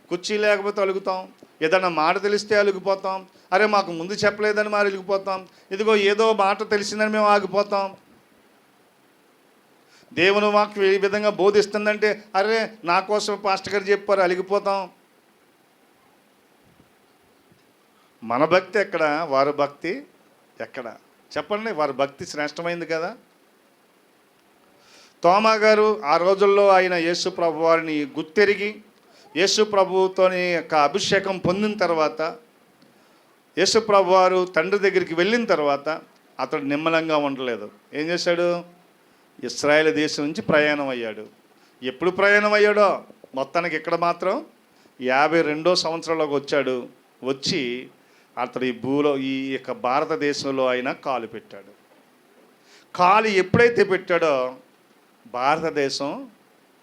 కుర్చీ లేకపోతే అలుగుతాం, ఏదన్నా మాట తెలిస్తే అలిగిపోతాం, అరే మాకు ముందు చెప్పలేదని మరి అలిగిపోతాం, ఇదిగో ఏదో మాట తెలిసిందని మేము ఆగిపోతాం. దేవుని వాక్యం ఏ విధంగా బోధిస్తుందంటే అరే నా కోసం పాస్టర్ గారు చెప్పారు అలిగిపోతాం. మన భక్తి ఎక్కడ, వారి భక్తి ఎక్కడ? చెప్పండి. వారి భక్తి శ్రేష్టమైంది కదా. తోమా గారు ఆ రోజుల్లో ఆయన యేసు ప్రభు వారిని గుర్తెరిగి యేసు ప్రభుతోని యొక్క అభిషేకం పొందిన తర్వాత, యేసు ప్రభు వారు తండ్రి దగ్గరికి వెళ్ళిన తర్వాత అతడు నిమ్మలంగా ఉండలేదు. ఏం చేశాడు? ఇశ్రాయేలు దేశం నుంచి ప్రయాణం అయ్యాడు. ఎప్పుడు ప్రయాణం అయ్యాడో మొత్తానికి ఇక్కడ మాత్రం 52వ సంవత్సరంలోకి వచ్చాడు. వచ్చి అతడు ఈ యొక్క భారతదేశంలో ఆయన కాలు పెట్టాడు. కాలు ఎప్పుడైతే పెట్టాడో భారతదేశం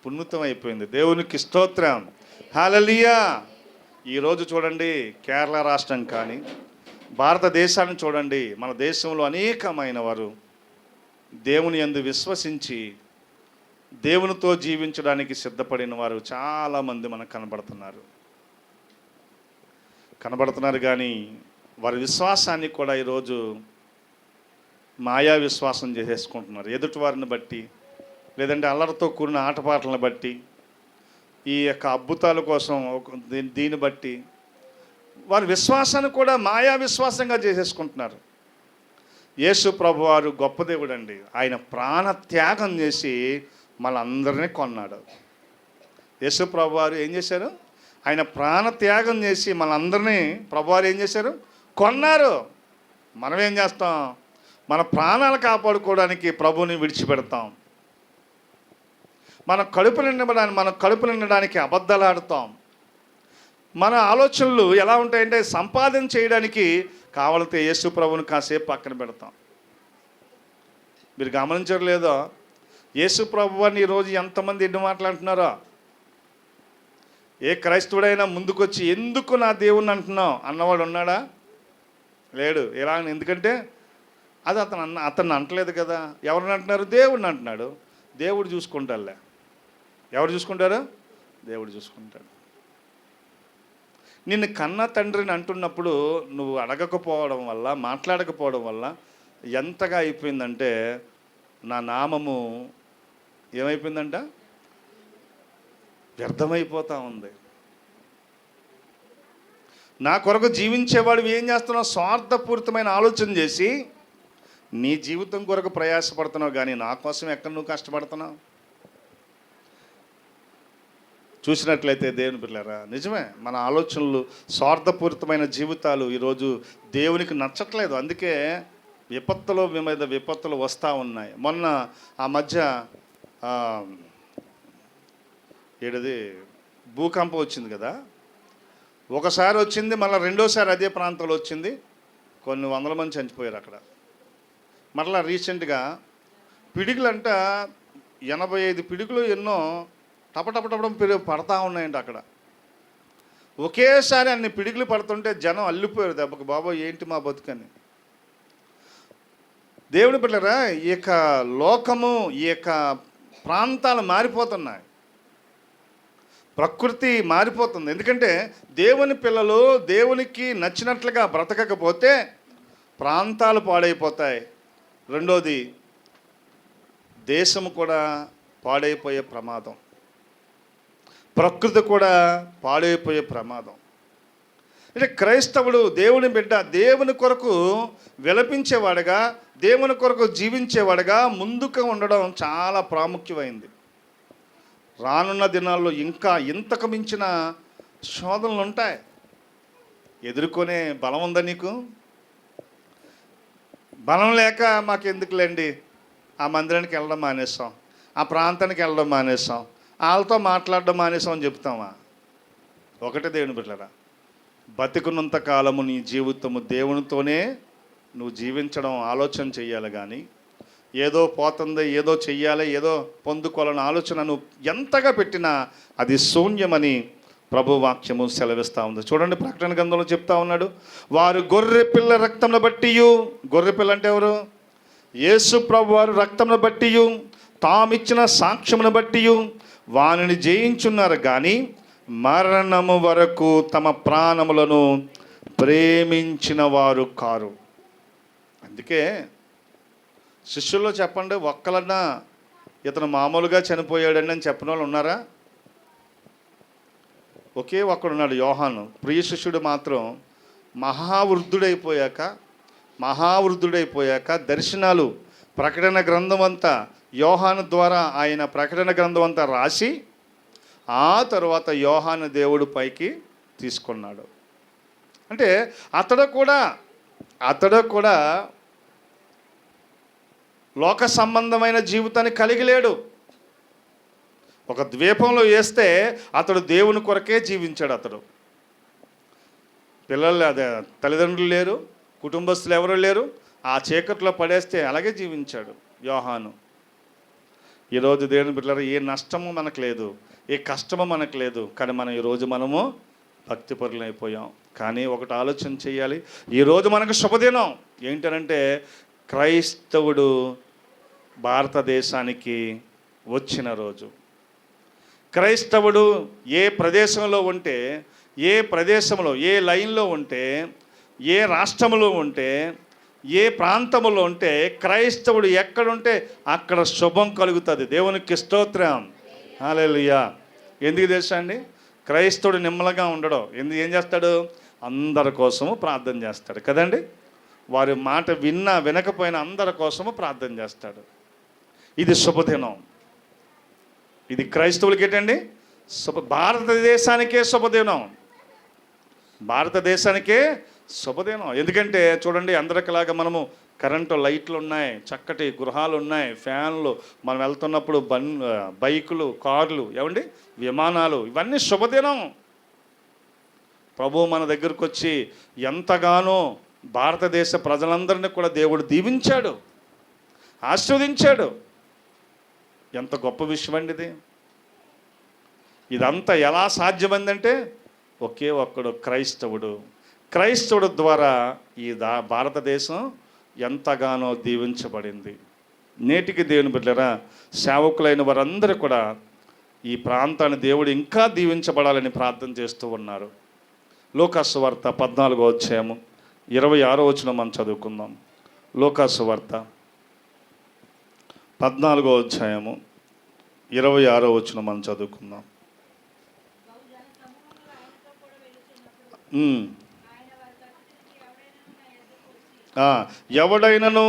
పునీతం అయిపోయింది. దేవునికి స్తోత్రం, హల్లెలూయా. ఈరోజు చూడండి, కేరళ రాష్ట్రం కానీ భారతదేశాన్ని చూడండి, మన దేశంలో అనేకమైన వారు దేవుని యందు విశ్వసించి దేవునితో జీవించడానికి సిద్ధపడిన వారు చాలామంది మనకు కనబడుతున్నారు కానీ వారి విశ్వాసాన్ని కూడా ఈరోజు మాయా విశ్వాసం చేసేసుకుంటున్నారు. ఎదుటి వారిని బట్టి, లేదంటే అల్లరితో కూడిన ఆటపాటలను బట్టి, ఈ యొక్క అద్భుతాల కోసం దీన్ని బట్టి వారి విశ్వాసాన్ని కూడా మాయా విశ్వాసంగా చేసేసుకుంటున్నారు. యేసు ప్రభు వారు గొప్ప దేవుడు అండి. ఆయన ప్రాణ త్యాగం చేసి మనందరినీ కొన్నాడు. యేసు ప్రభు వారు ఏం చేశారు? ఆయన ప్రాణ త్యాగం చేసి మనందరినీ ప్రభువారు ఏం చేశారు? కొన్నారు. మనం ఏం చేస్తాం? మన ప్రాణాలు కాపాడుకోవడానికి ప్రభువుని విడిచిపెడతాం. మన కడుపు నిండడానికి అబద్ధాలు ఆడుతాం. మన ఆలోచనలు ఎలా ఉంటాయంటే సంపాదన చేయడానికి కావాలంటే యేసు ప్రభువుని కాసేపు పక్కన పెడతాం. మీరు గమనించరు లేదో, యేసు ప్రభువాన్ని ఈరోజు ఎంతమంది ఎన్ని మాట్లాడుతున్నారో. ఏ క్రైస్తవుడైనా ముందుకొచ్చి ఎందుకు నా దేవుణ్ణి అంటున్నావు అన్నవాడు ఉన్నాడా? లేడు. ఎలా? ఎందుకంటే అది అతన్ని అంటలేదు కదా. ఎవరిని అంటున్నారు? దేవుడిని అంటున్నాడు. దేవుడు చూసుకుంటారులే. ఎవరు చూసుకుంటారు? దేవుడు చూసుకుంటాడు. నిన్ను కన్న తండ్రిని అంటున్నప్పుడు నువ్వు అడగకపోవడం వల్ల, మాట్లాడకపోవడం వల్ల ఎంతగా అయిపోయిందంటే నా నామము ఏమైపోయిందంట? వ్యర్థమైపోతూ ఉంది. నా కొరకు జీవించేవాడు ఏం చేస్తున్నావు? స్వార్థపూరితమైన ఆలోచన చేసి నీ జీవితం కొరకు ప్రయాసపడుతున్నావు కానీ నా కోసం ఎక్కడ నువ్వు కష్టపడుతున్నావు? చూసినట్లయితే దేవుని పిల్లరా, నిజమే, మన ఆలోచనలు స్వార్థపూరితమైన జీవితాలు ఈరోజు దేవునికి నచ్చట్లేదు. అందుకే విపత్తులు మీద విపత్తులు వస్తూ ఉన్నాయి. మొన్న ఆ మధ్య భూకంపం వచ్చింది కదా. ఒకసారి వచ్చింది, మళ్ళీ రెండోసారి అదే ప్రాంతంలో వచ్చింది. కొన్ని వందల మంది చనిపోయారు అక్కడ. మరలా రీసెంట్గా పిడుగులంట 85 పిడుగులు ఎన్నో టపటపటపడం పడతా ఉన్నాయండి అక్కడ. ఒకేసారి అన్ని పిడుగులు పడుతుంటే జనం అల్లిపోయారు దెబ్బకు. బాబోయ్ ఏంటి మా బతుకని. దేవుని బిడ్డలారా, ఈ యొక్క లోకము, ఈ యొక్క ప్రాంతాలు మారిపోతున్నాయి, ప్రకృతి మారిపోతుంది. ఎందుకంటే దేవుని పిల్లలు దేవునికి నచ్చినట్లుగా బ్రతకకపోతే ప్రాంతాలు పాడైపోతాయి. రెండోది, దేశం కూడా పాడైపోయే ప్రమాదం, ప్రకృతి కూడా పాడైపోయే ప్రమాదం. అంటే క్రైస్తవుడు, దేవుని బిడ్డ, దేవుని కొరకు విలపించేవాడుగా, దేవుని కొరకు జీవించేవాడుగా ముందుకు ఉండడం చాలా ప్రాముఖ్యమైంది. రానున్న దినాల్లో ఇంకా ఇంతకు మించిన శోధనలు ఉంటాయి. ఎదుర్కొనే బలం ఉందా నీకు? బలం లేక మాకెందుకులేండి, ఆ మందిరానికి వెళ్ళడం మానేసాం, ఆ ప్రాంతానికి వెళ్ళడం మానేసాం, వాళ్ళతో మాట్లాడడం మానేసాం అని చెప్తామా? ఒకటే దేవుని బిడ్డలారా, బతికున్నంత కాలము నీ జీవితము దేవునితోనే నువ్వు జీవించడం ఆలోచన చెయ్యాలి. కానీ ఏదో పోతుంది, ఏదో చెయ్యాలి, ఏదో పొందుకోవాలని ఆలోచన నువ్వు ఎంతగా పెట్టినా అది శూన్యమని ప్రభు వాక్యము సెలవిస్తూ ఉంది. చూడండి, ప్రకటన గ్రంథంలో చెప్తా ఉన్నాడు, వారు గొర్రె పిల్ల రక్తంను బట్టి, గొర్రె పిల్ల అంటే ఎవరు? యేసు ప్రభు వారు రక్తంను బట్టి, తామిచ్చిన సాక్ష్యమును బట్టి వానిని జయించున్నారు, కానీ మరణము వరకు తమ ప్రాణములను ప్రేమించిన వారు కారు. అందుకే శిష్యుల్లో చెప్పండి, ఒక్కలన్నా ఇతను మామూలుగా చనిపోయాడండి అని చెప్పిన వాళ్ళు ఉన్నారా? ఒకే ఒక్కడున్నాడు, యోహాను. ప్రియ శిష్యుడు మాత్రం మహావృద్ధుడైపోయాక దర్శనాలు, ప్రకటన గ్రంథం అంతా యోహాను ద్వారా ఆయన ప్రకటన గ్రంథం అంతా రాసి ఆ తరువాత యోహాను దేవుడు పైకి తీసుకున్నాడు. అంటే అతడు కూడా లోక సంబంధమైన జీవితాన్ని కలిగి లేడు. ఒక ద్వీపంలో వేస్తే అతడు దేవుని కొరకే జీవించాడు. అతడు పిల్లలు, అదే తల్లిదండ్రులు లేరు, కుటుంబస్తులు ఎవరు లేరు, ఆ చీకట్లో పడేస్తే అలాగే జీవించాడు యోహాను. ఈరోజు దేవుని బిడ్డలారా, ఏ నష్టము మనకు లేదు, ఏ కష్టము మనకు లేదు, కానీ ఈరోజు మనము భక్తిపరులు అయిపోయాం. కానీ ఒకటి ఆలోచన చేయాలి, ఈరోజు మనకు శుభదినం ఏంటనంటే క్రైస్తవుడు భారతదేశానికి వచ్చిన రోజు. క్రైస్తవుడు ఏ ప్రదేశంలో ఉంటే, ఏ లైన్లో ఉంటే, ఏ రాష్ట్రంలో ఉంటే, ఏ ప్రాంతంలో ఉంటే, క్రైస్తవుడు ఎక్కడుంటే అక్కడ శుభం కలుగుతుంది. దేవునికి స్తోత్రం, హల్లెలూయా. ఎందుకు తెలుసా అండి? క్రైస్తవుడు నిమ్మలంగా ఉండడం ఏం చేస్తాడు? అందరి కోసము ప్రార్థన చేస్తాడు కదండి. వారి మాట వినకపోయినా అందరి కోసము ప్రార్థన చేస్తాడు. ఇది శుభదినం. ఇది క్రైస్తవులకి ఏంటండి? భారతదేశానికే శుభదినం. ఎందుకంటే చూడండి, అందరికిలాగా మనము కరెంటు లైట్లు ఉన్నాయి, చక్కటి గృహాలు ఉన్నాయి, ఫ్యాన్లు, మనం వెళ్తున్నప్పుడు బైకులు, కార్లు, ఏమండి, విమానాలు, ఇవన్నీ శుభదినం. ప్రభు మన దగ్గరకు వచ్చి ఎంతగానో భారతదేశ ప్రజలందరినీ కూడా దేవుడు దీవించాడు, ఆశీర్వదించాడు. ఎంత గొప్ప విషయం అండి ఇది. ఇదంతా ఎలా సాధ్యమైందంటే ఒకే ఒక్కడు క్రైస్తవుడు ద్వారా ఈ భారతదేశం ఎంతగానో దీవించబడింది. నేటికి దేవుని బిడ్డలారా, సేవకులైన వారందరూ కూడా ఈ ప్రాంతాన్ని దేవుడు ఇంకా దీవించబడాలని ప్రార్థన చేస్తూ ఉన్నారు. లూకాసు వార్త 14వ అధ్యాయము 26వ వచనం మనం చదువుకుందాం. లూకాసు వార్త 14వ అధ్యాయము 26వ వచనం మనం చదువుకుందాం. ఎవడైనను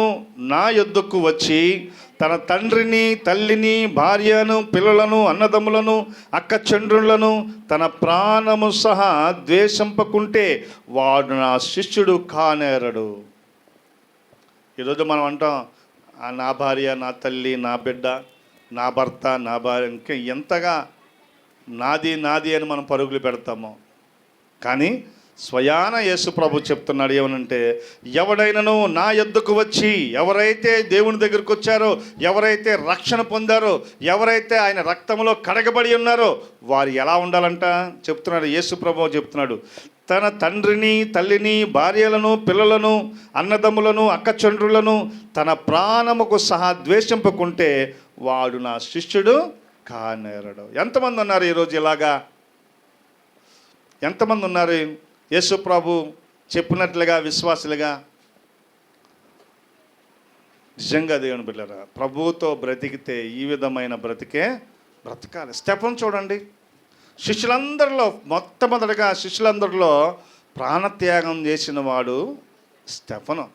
నా యొద్దకు వచ్చి తన తండ్రిని, తల్లిని, భార్యను, పిల్లలను, అన్నదమ్ములను, అక్క చెండ్రులను, తన ప్రాణము సహా ద్వేషింపకుంటే వాడు నా శిష్యుడు కానేరడు. ఈరోజు మనం అంటాం, నా భార్య, నా తల్లి, నా బిడ్డ, నా భర్త, నా భార్య, ఇంకా ఎంతగా నాది అని మనం పరుగులు పెడతాము. కానీ స్వయాన యేసు ప్రభు చెప్తున్నాడు ఏమనంటే, ఎవడైనను నా యొద్దకు వచ్చి, ఎవరైతే దేవుని దగ్గరకు వచ్చారో, ఎవరైతే రక్షణ పొందారో, ఎవరైతే ఆయన రక్తంలో కడగబడి ఉన్నారో వారు ఎలా ఉండాలంట చెప్తున్నాడు యేసు ప్రభు. చెప్తున్నాడు, తన తండ్రిని, తల్లిని, భార్యలను, పిల్లలను, అన్నదమ్ములను, అక్కచెండ్రులను తన ప్రాణముకు సహా ద్వేషింపకుంటే వాడు నా శిష్యుడు కానేరడు. ఎంతమంది ఉన్నారు ఈరోజు ఇలాగా? ఎంతమంది ఉన్నారు యేసు ప్రభు చెప్పినట్లుగా విశ్వాసులుగా? నిజంగా దేవుని బిడ్డలారా, ప్రభువుతో బ్రతికితే ఈ విధమైన బ్రతికే బ్రతకాలి. స్టెఫన్ చూడండి, శిష్యులందరిలో మొట్టమొదటిగా శిష్యులందరిలో ప్రాణత్యాగం చేసిన వాడు స్టెఫను.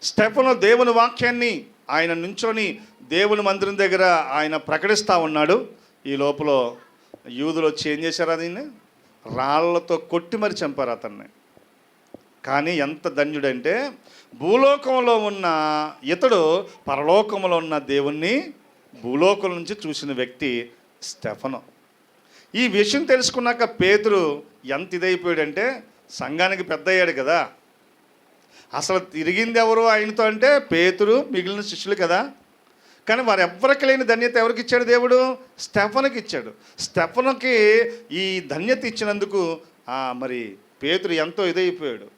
స్టెఫను దేవుని వాక్యాన్ని ఆయన నుంచొని దేవుని మందిరం దగ్గర ఆయన ప్రకటిస్తూ ఉన్నాడు. ఈ లోపల యూదులు వచ్చి ఏం చేశారు? దీన్ని రాళ్లతో కొట్టి మరి చంపారు అతన్ని. కానీ ఎంత ధన్యుడంటే, భూలోకంలో ఉన్న ఇతడు పరలోకంలో ఉన్న దేవుణ్ణి భూలోకం నుంచి చూసిన వ్యక్తి స్టెఫను. ఈ విషయం తెలుసుకున్నాక పేతురు ఎంత ఇదైపోయాడంటే, సంఘానికి పెద్ద అయ్యాడు కదా, అసలు తిరిగింది ఎవరు ఆయనతో అంటే పేతురు మిగిలిన శిష్యులు కదా. కానీ వారు ఎవ్వరికి లేని ధన్యత ఎవరికి ఇచ్చాడు? దేవుడు స్టెఫనుకి ఇచ్చాడు. స్టెఫనుకి ఈ ధన్యత ఇచ్చినందుకు మరి పేతురు ఎంతో ఇదైపోయాడు.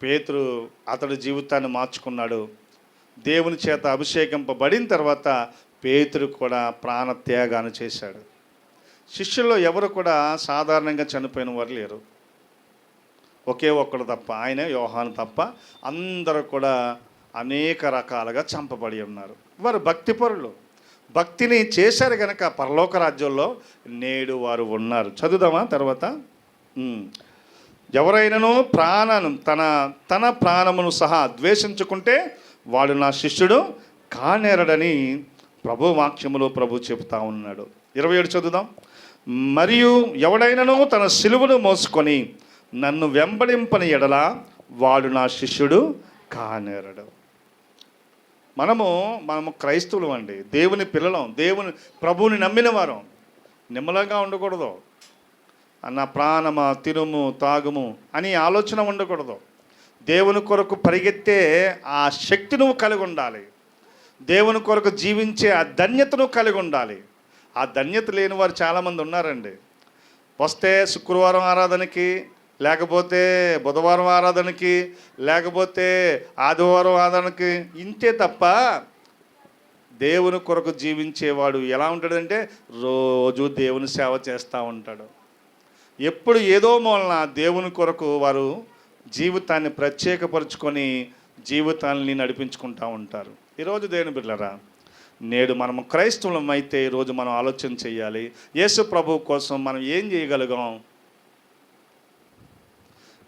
పేతురు అతడి జీవితాన్ని మార్చుకున్నాడు. దేవుని చేత అభిషేకింపబడిన తర్వాత పేతురు కూడా ప్రాణత్యాగాన్ని చేశాడు. శిష్యుల్లో ఎవరు కూడా సాధారణంగా చనిపోయిన వారు లేరు. ఒకే ఒక్కడు తప్ప, ఆయనే యోహాను తప్ప అందరూ కూడా అనేక రకాలుగా చంపబడి ఉన్నారు. వారు భక్తిపరులు, భక్తిని చేశారు కనుక పరలోక రాజ్యంలో నేడు వారు ఉన్నారు. చదువుదామా తర్వాత. ఎవరైనాను తన ప్రాణమును సహా ద్వేషించుకుంటే వాడు నా శిష్యుడు కానేరడని ప్రభు వాక్యములో ప్రభు చెబుతా ఉన్నాడు. 27 చదువుదాం. మరియు ఎవడైనాను తన సిలువను మోసుకొని నన్ను వెంబడింపని ఎడల వాడు నా శిష్యుడు కానేరడు. మనము క్రైస్తవులు అండి, దేవుని పిల్లలం, దేవుని ప్రభువుని నమ్మిన వారం. నిమ్మలంగా ఉండకూడదు. నా ప్రాణమా తినుము తాగుము అని ఆలోచన ఉండకూడదు. దేవుని కొరకు పరిగెత్తే ఆ శక్తి నువ్వు కలిగి ఉండాలి. దేవుని కొరకు జీవించే ఆ ధన్యతను కలిగి ఉండాలి. ఆ ధన్యత లేని వారు చాలామంది ఉన్నారండి. వస్తే శుక్రవారం ఆరాధనకి, లేకపోతే బుధవారం ఆరాధనకి, లేకపోతే ఆదివారం ఆరాధనకి, ఇంతే తప్ప దేవుని కొరకు జీవించేవాడు ఎలా ఉంటాడంటే రోజు దేవుని సేవ చేస్తూ ఉంటాడు. ఎప్పుడు ఏదో మూలన దేవుని కొరకు వారు జీవితాన్ని ప్రత్యేకపరుచుకొని జీవితాన్ని నడిపించుకుంటూ ఉంటారు. ఈరోజు దేవుని బిడ్డలారా, నేడు మనము క్రైస్తవులం అయితే ఈరోజు మనం ఆలోచన చేయాలి. యేసు ప్రభు కోసం మనం ఏం చేయగలిగాం?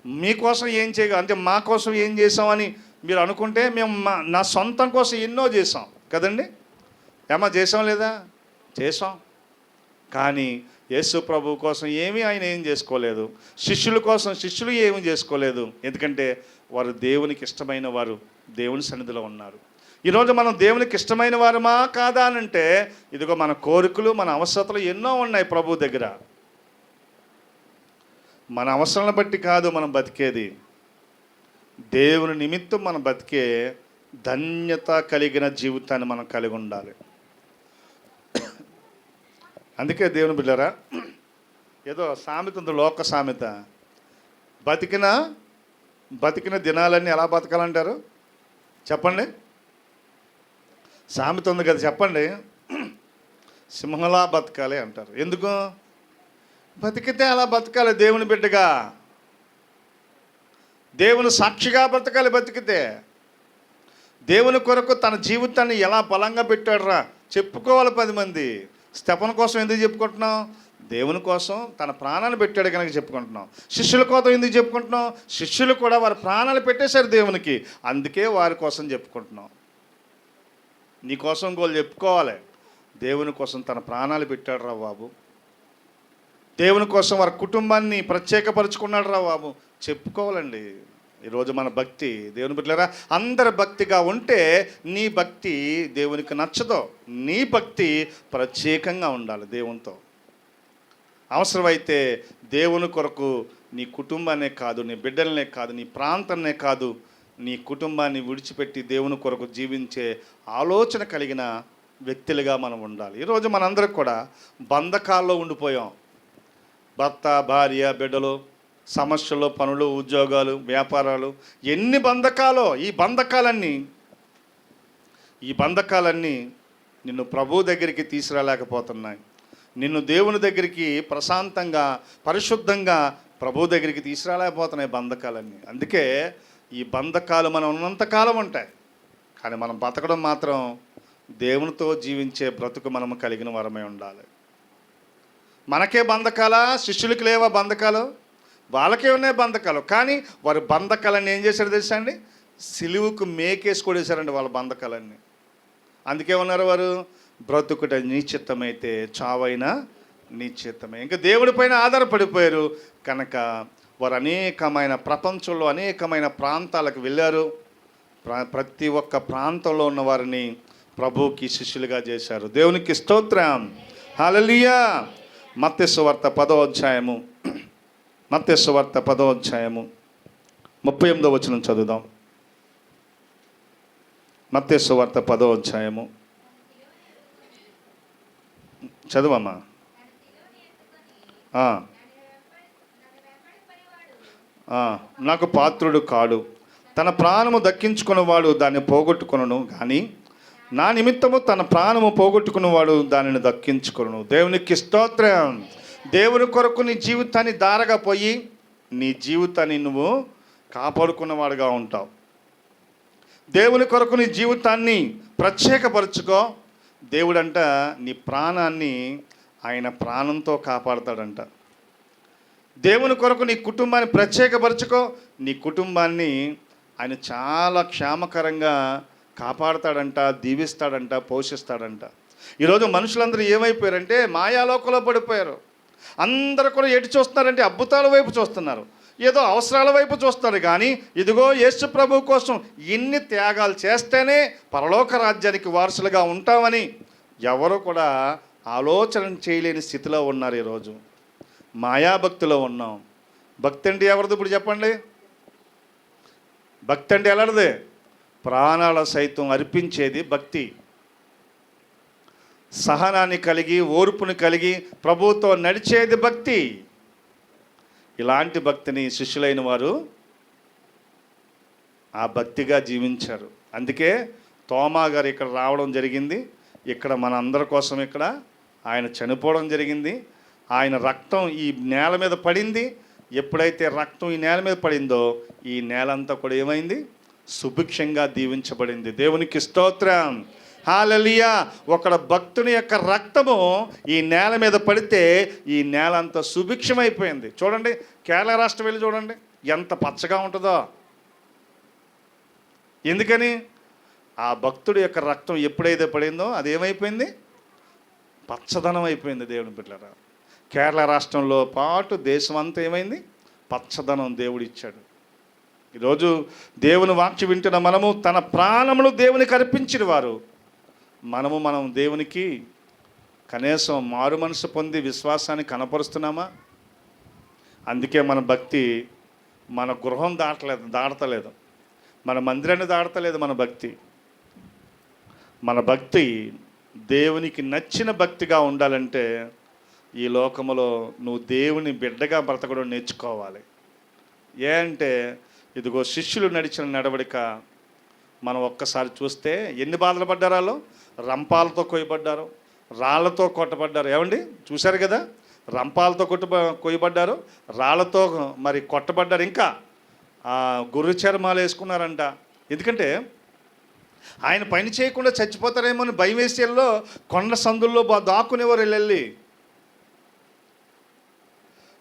మీకోసం ఏం చేయగలం అంటే మా కోసం ఏం చేసామని మీరు అనుకుంటే, మేము నా సొంతం కోసం ఎన్నో చేసాం కదండి. ఏమా చేసాం లేదా? చేసాం. కానీ యేసు ప్రభు కోసం ఆయన ఏం చేసుకోలేదు. శిష్యుల కోసం శిష్యులు ఏమీ చేసుకోలేదు. ఎందుకంటే వారు దేవునికి ఇష్టమైన వారు, దేవుని సన్నిధిలో ఉన్నారు. ఈరోజు మనం దేవునికి ఇష్టమైన వారమా కాదా అని అంటే, ఇదిగో మన కోరికలు, మన అవసరతలు ఎన్నో ఉన్నాయి ప్రభు దగ్గర. మన అవసరాలను బట్టి కాదు మనం బతికేది, దేవుని నిమిత్తం మనం బతికే ధన్యత కలిగిన జీవితాన్ని మనం కలిగి ఉండాలి. అందుకే దేవుని బిడ్డలారా, ఏదో సామెత ఉంది, లోక సామెత, బతికిన దినాలన్నీ ఎలా బతకాలంటారు చెప్పండి? సామెత ఉంది కదా, చెప్పండి. సింహంలా బతకాలి అంటారు. ఎందుకు? బతికితే అలా బతకాలి. దేవుని బిడ్డగా, దేవుని సాక్షిగా బ్రతకాలి. బతికితే దేవుని కొరకు తన జీవితాన్ని ఎలా బలంగా పెట్టాడురా చెప్పుకోవాలి 10 మంది. స్టెఫన్ కోసం ఎందుకు చెప్పుకుంటున్నాం? దేవుని కోసం తన ప్రాణాలు పెట్టాడు కనుక చెప్పుకుంటున్నాం. శిష్యుల కోసం ఎందుకు చెప్పుకుంటున్నాం? శిష్యులు కూడా వారి ప్రాణాలు పెట్టేశారు దేవునికి, అందుకే వారి కోసం చెప్పుకుంటున్నాం. నీ కోసం గోలు చెప్పుకోవాలి. దేవుని కోసం తన ప్రాణాలు పెట్టాడు రా బాబు, దేవుని కోసం వారి కుటుంబాన్ని ప్రత్యేకపరుచుకున్నాడు రా బాబు చెప్పుకోవాలండి. ఈరోజు మన భక్తి దేవుని బిడ్డలారా, అందరి భక్తిగా ఉంటే నీ భక్తి దేవునికి నచ్చదు. నీ భక్తి ప్రత్యేకంగా ఉండాలి దేవునితో. అవసరమైతే దేవుని కొరకు నీ కుటుంబాన్నే కాదు, నీ బిడ్డలనే కాదు, నీ ప్రాంతాన్నే కాదు, నీ కుటుంబాన్ని విడిచిపెట్టి దేవుని కొరకు జీవించే ఆలోచన కలిగిన వ్యక్తులుగా మనం ఉండాలి. ఈరోజు మనందరం కూడా బంధకాల్లో ఉండిపోయాం. భర్త, భార్య, బిడ్డలు, సమస్యలు, పనులు, ఉద్యోగాలు, వ్యాపారాలు, ఎన్ని బంధకాలో. ఈ బంధకాలన్నీ నిన్ను ప్రభు దగ్గరికి తీసుకురాలేకపోతున్నాయి. నిన్ను దేవుని దగ్గరికి ప్రశాంతంగా, పరిశుద్ధంగా ప్రభు దగ్గరికి తీసుకురాలేకపోతున్నాయి బంధకాలన్నీ. అందుకే ఈ బంధకాలు మనం ఉన్నంతకాలం ఉంటాయి, కానీ మనం బతకడం మాత్రం దేవునితో జీవించే బ్రతుకు మనము కలిగిన వరమై ఉండాలి. మనకే బంధకాలా? శిష్యులకి లేవా బంధకాలు? వాళ్ళకే ఉన్నాయి బంధకాలు, కానీ వారి బంధకాలన్నీ ఏం చేశారు తెలుసా అండి? సిలువుకు మేకేసి కొడేశారండి వాళ్ళ బంధకాలన్నీ. అందుకే ఉన్నారు వారు, బ్రతుకుట నిశ్చిత్తమైతే చావైనా నిశ్చిత్తమే. ఇంకా దేవుడి పైన ఆధారపడిపోయారు కనుక వారు అనేకమైన ప్రపంచంలో అనేకమైన ప్రాంతాలకు వెళ్ళారు. ప్రతి ఒక్క ప్రాంతంలో ఉన్న వారిని ప్రభువుకి శిష్యులుగా చేశారు. దేవునికి స్తోత్రం, హల్లెలూయా. మత్తయి సువార్త 10వ అధ్యాయము, మత్తయి సువార్త 10వ అధ్యాయము 38వ వచనం చదువుదాం. మత్తయి సువార్త 10వ అధ్యాయము చదువమ్మా. నాకు పాత్రుడు కాడు, తన ప్రాణము దక్కించుకున్నవాడు దాన్ని పోగొట్టుకొనును, కానీ నా నిమిత్తము తన ప్రాణము పోగొట్టుకున్నవాడు దానిని దక్కించుకొనును. దేవునికి స్తోత్రం. దేవుని కొరకు నీ జీవితాన్ని దారగా పోయి నీ జీవితాన్ని నువ్వు కాపాడుకున్నవాడుగా ఉంటావు. దేవుని కొరకు నీ జీవితాన్ని ప్రత్యేకపరచుకో. దేవుడంట నీ ప్రాణాన్ని ఆయన ప్రాణంతో కాపాడతాడంట. దేవుని కొరకు నీ కుటుంబాన్ని ప్రత్యేకపరచుకో. నీ కుటుంబాన్ని ఆయన చాలా క్షేమకరంగా కాపాడతాడంట, దీవిస్తాడంట, పోషిస్తాడంట. ఈరోజు మనుషులందరూ ఏమైపోయారంటే మాయాలోకంలో పడిపోయారు. అందరూ కూడా ఎటు చూస్తున్నారంటే అద్భుతాల వైపు చూస్తున్నారు, ఏదో అవసరాల వైపు చూస్తారు. కానీ ఇదిగో యేసు ప్రభు కోసం ఎన్ని త్యాగాలు చేస్తేనే పరలోక రాజ్యానికి వారసులుగా ఉంటామని ఎవరు కూడా ఆలోచన చేయలేని స్థితిలో ఉన్నారు. ఈరోజు మాయాభక్తిలో ఉన్నాం. భక్తి అంటే ఎవరిది ఇప్పుడు చెప్పండి? భక్తి అంటే ఎలాంటిది? ప్రాణాల సైతం అర్పించేది భక్తి. సహనాన్ని కలిగి ఓర్పుని కలిగి ప్రభువుతో నడిచేది భక్తి. ఇలాంటి భక్తిని శిష్యులైన వారు ఆ భక్తిగా జీవించారు. అందుకే తోమా గారు ఇక్కడ రావడం జరిగింది. ఇక్కడ మన అందరి కోసం ఇక్కడ ఆయన చనిపోవడం జరిగింది. ఆయన రక్తం ఈ నేల మీద పడింది. ఎప్పుడైతే రక్తం ఈ నేల మీద పడిందో ఈ నేల అంతా కూడా ఏమైంది? సుభిక్షంగా దీవించబడింది. దేవునికి స్తోత్రం, హల్లెలూయా. ఒక భక్తుని యొక్క రక్తము ఈ నేల మీద పడితే ఈ నేల అంతా సుభిక్షమైపోయింది. చూడండి, కేరళ రాష్ట్రం వెళ్ళి చూడండి ఎంత పచ్చగా ఉంటుందో. ఎందుకని? ఆ భక్తుడి యొక్క రక్తం ఎప్పుడైతే పడిందో అదేమైపోయింది? పచ్చదనం అయిపోయింది. దేవుని బిడ్డలారా, కేరళ రాష్ట్రంలో పాటు దేశం అంతా ఏమైంది? పచ్చదనం దేవుడు ఇచ్చాడు. ఈరోజు దేవుని వాక్యం వింటున్న మనము తన ప్రాణమును దేవునికి అర్పించిన వారు మనం దేవునికి కనీసం మారు మనసు పొంది విశ్వాసాన్ని కనపరుస్తున్నామా? అందుకే మన భక్తి మన గృహం దాటలేదు, మన మందిరాన్ని దాటలేదు. మన భక్తి దేవునికి నచ్చిన భక్తిగా ఉండాలంటే ఈ లోకములో నువ్వు దేవుని బిడ్డగా బ్రతకడం నేర్చుకోవాలి. ఏ అంటే ఇదిగో శిష్యులు నడిచిన నడవడిక మనం ఒక్కసారి చూస్తే ఎన్ని బాధలు పడ్డారు వాళ్ళు. రంపాలతో కొయ్యబడ్డారు, రాళ్లతో కొట్టబడ్డారు. ఏమండి చూశారు కదా, రంపాలతో కొయ్యబడ్డారు, రాళ్లతో మరి కొట్టబడ్డారు. ఇంకా గొర్రె చర్మాలు వేసుకున్నారంట. ఎందుకంటే ఆయన పని చేయకుండా చచ్చిపోతారేమో అని భయం వేసేలో కొండ సందుల్లో దాక్కునేవారు వెళ్ళి.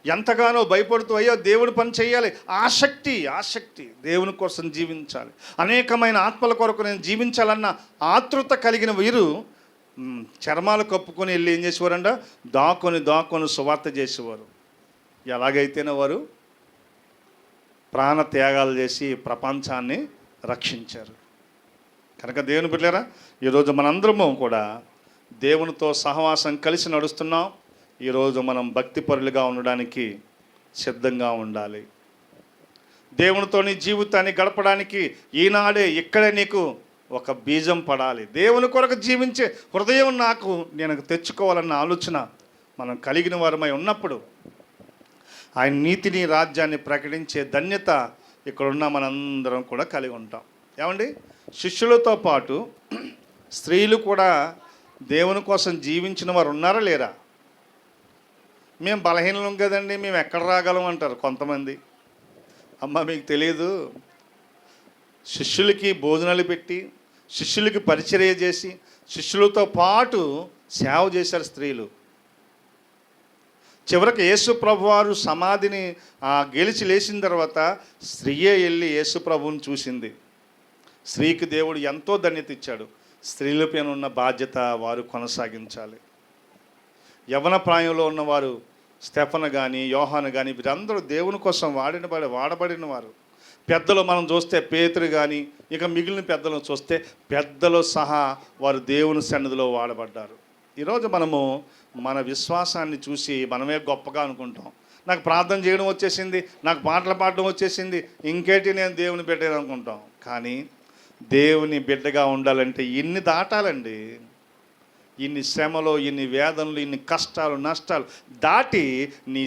ఎంతగానో భయపడుతూ అయ్యో దేవుడి పని చేయాలి, ఆసక్తి దేవుని కోసం జీవించాలి, అనేకమైన ఆత్మల కొరకు నేను జీవించాలన్న ఆతృత కలిగిన వీరు చర్మాలు కప్పుకొని వెళ్ళి ఏం చేసేవారంట? దాక్కొని సువార్త చేసేవారు. ఎలాగైతేనే వారు ప్రాణ త్యాగాలు చేసి ప్రపంచాన్ని రక్షించారు. కనుక దేవుని బిడ్డలారా, ఈరోజు మనందరము కూడా దేవునితో సహవాసం కలిసి నడుస్తున్నాం. ఈరోజు మనం భక్తిపరులుగా ఉండడానికి సిద్ధంగా ఉండాలి. దేవునితో నీ జీవితాన్ని గడపడానికి ఈనాడే ఇక్కడే నీకు ఒక బీజం పడాలి. దేవుని కొరకు జీవించే హృదయం నేను తెచ్చుకోవాలన్న ఆలోచన మనం కలిగిన వారమై ఉన్నప్పుడు ఆయన నీతిని రాజ్యాన్ని ప్రకటించే ధన్యత ఇక్కడున్న మనందరం కూడా కలిగి ఉంటాం. ఏమండి, శిష్యులతో పాటు స్త్రీలు కూడా దేవుని కోసం జీవించిన వారు ఉన్నారా లేరా? మేము బలహీనలం కదండి, మేము ఎక్కడ రాగలం అంటారు కొంతమంది. అమ్మ మీకు తెలియదు, శిష్యులకి భోజనాలు పెట్టి, శిష్యులకి పరిచర్య చేసి, శిష్యులతో పాటు సేవ చేశారు స్త్రీలు. చివరికి యేసు ప్రభువారు సమాధిని గెలిచి లేచిన తర్వాత స్త్రీయే వెళ్ళి యేసు ప్రభువుని చూసింది. స్త్రీకి దేవుడు ఎంతో ధన్యత ఇచ్చాడు. స్త్రీలపైన ఉన్న బాధ్యత వారు కొనసాగించాలి. యవ్వన ప్రాయంలో ఉన్నవారు స్టెఫను కానీ, యోహాను కానీ, వీరందరూ దేవుని కోసం వాడబడిన వారు. పెద్దలు మనం చూస్తే పేతురు కానీ, ఇక మిగిలిన పెద్దలను చూస్తే పెద్దలు సహా వారు దేవుని సన్నిధిలో వాడబడ్డారు. ఈరోజు మనము మన విశ్వాసాన్ని చూసి మనమే గొప్పగా అనుకుంటాం. నాకు ప్రార్థన చేయడం వచ్చేసింది, నాకు పాటలు పాడడం వచ్చేసింది, ఇంకేంటి నేను దేవుని బిడ్డ అనుకుంటాం. కానీ దేవుని బిడ్డగా ఉండాలంటే ఇన్ని దాటాలండి. ఇన్ని శ్రమలు, ఇన్ని వేదనలు, ఇన్ని కష్టాలు, నష్టాలు దాటి నీ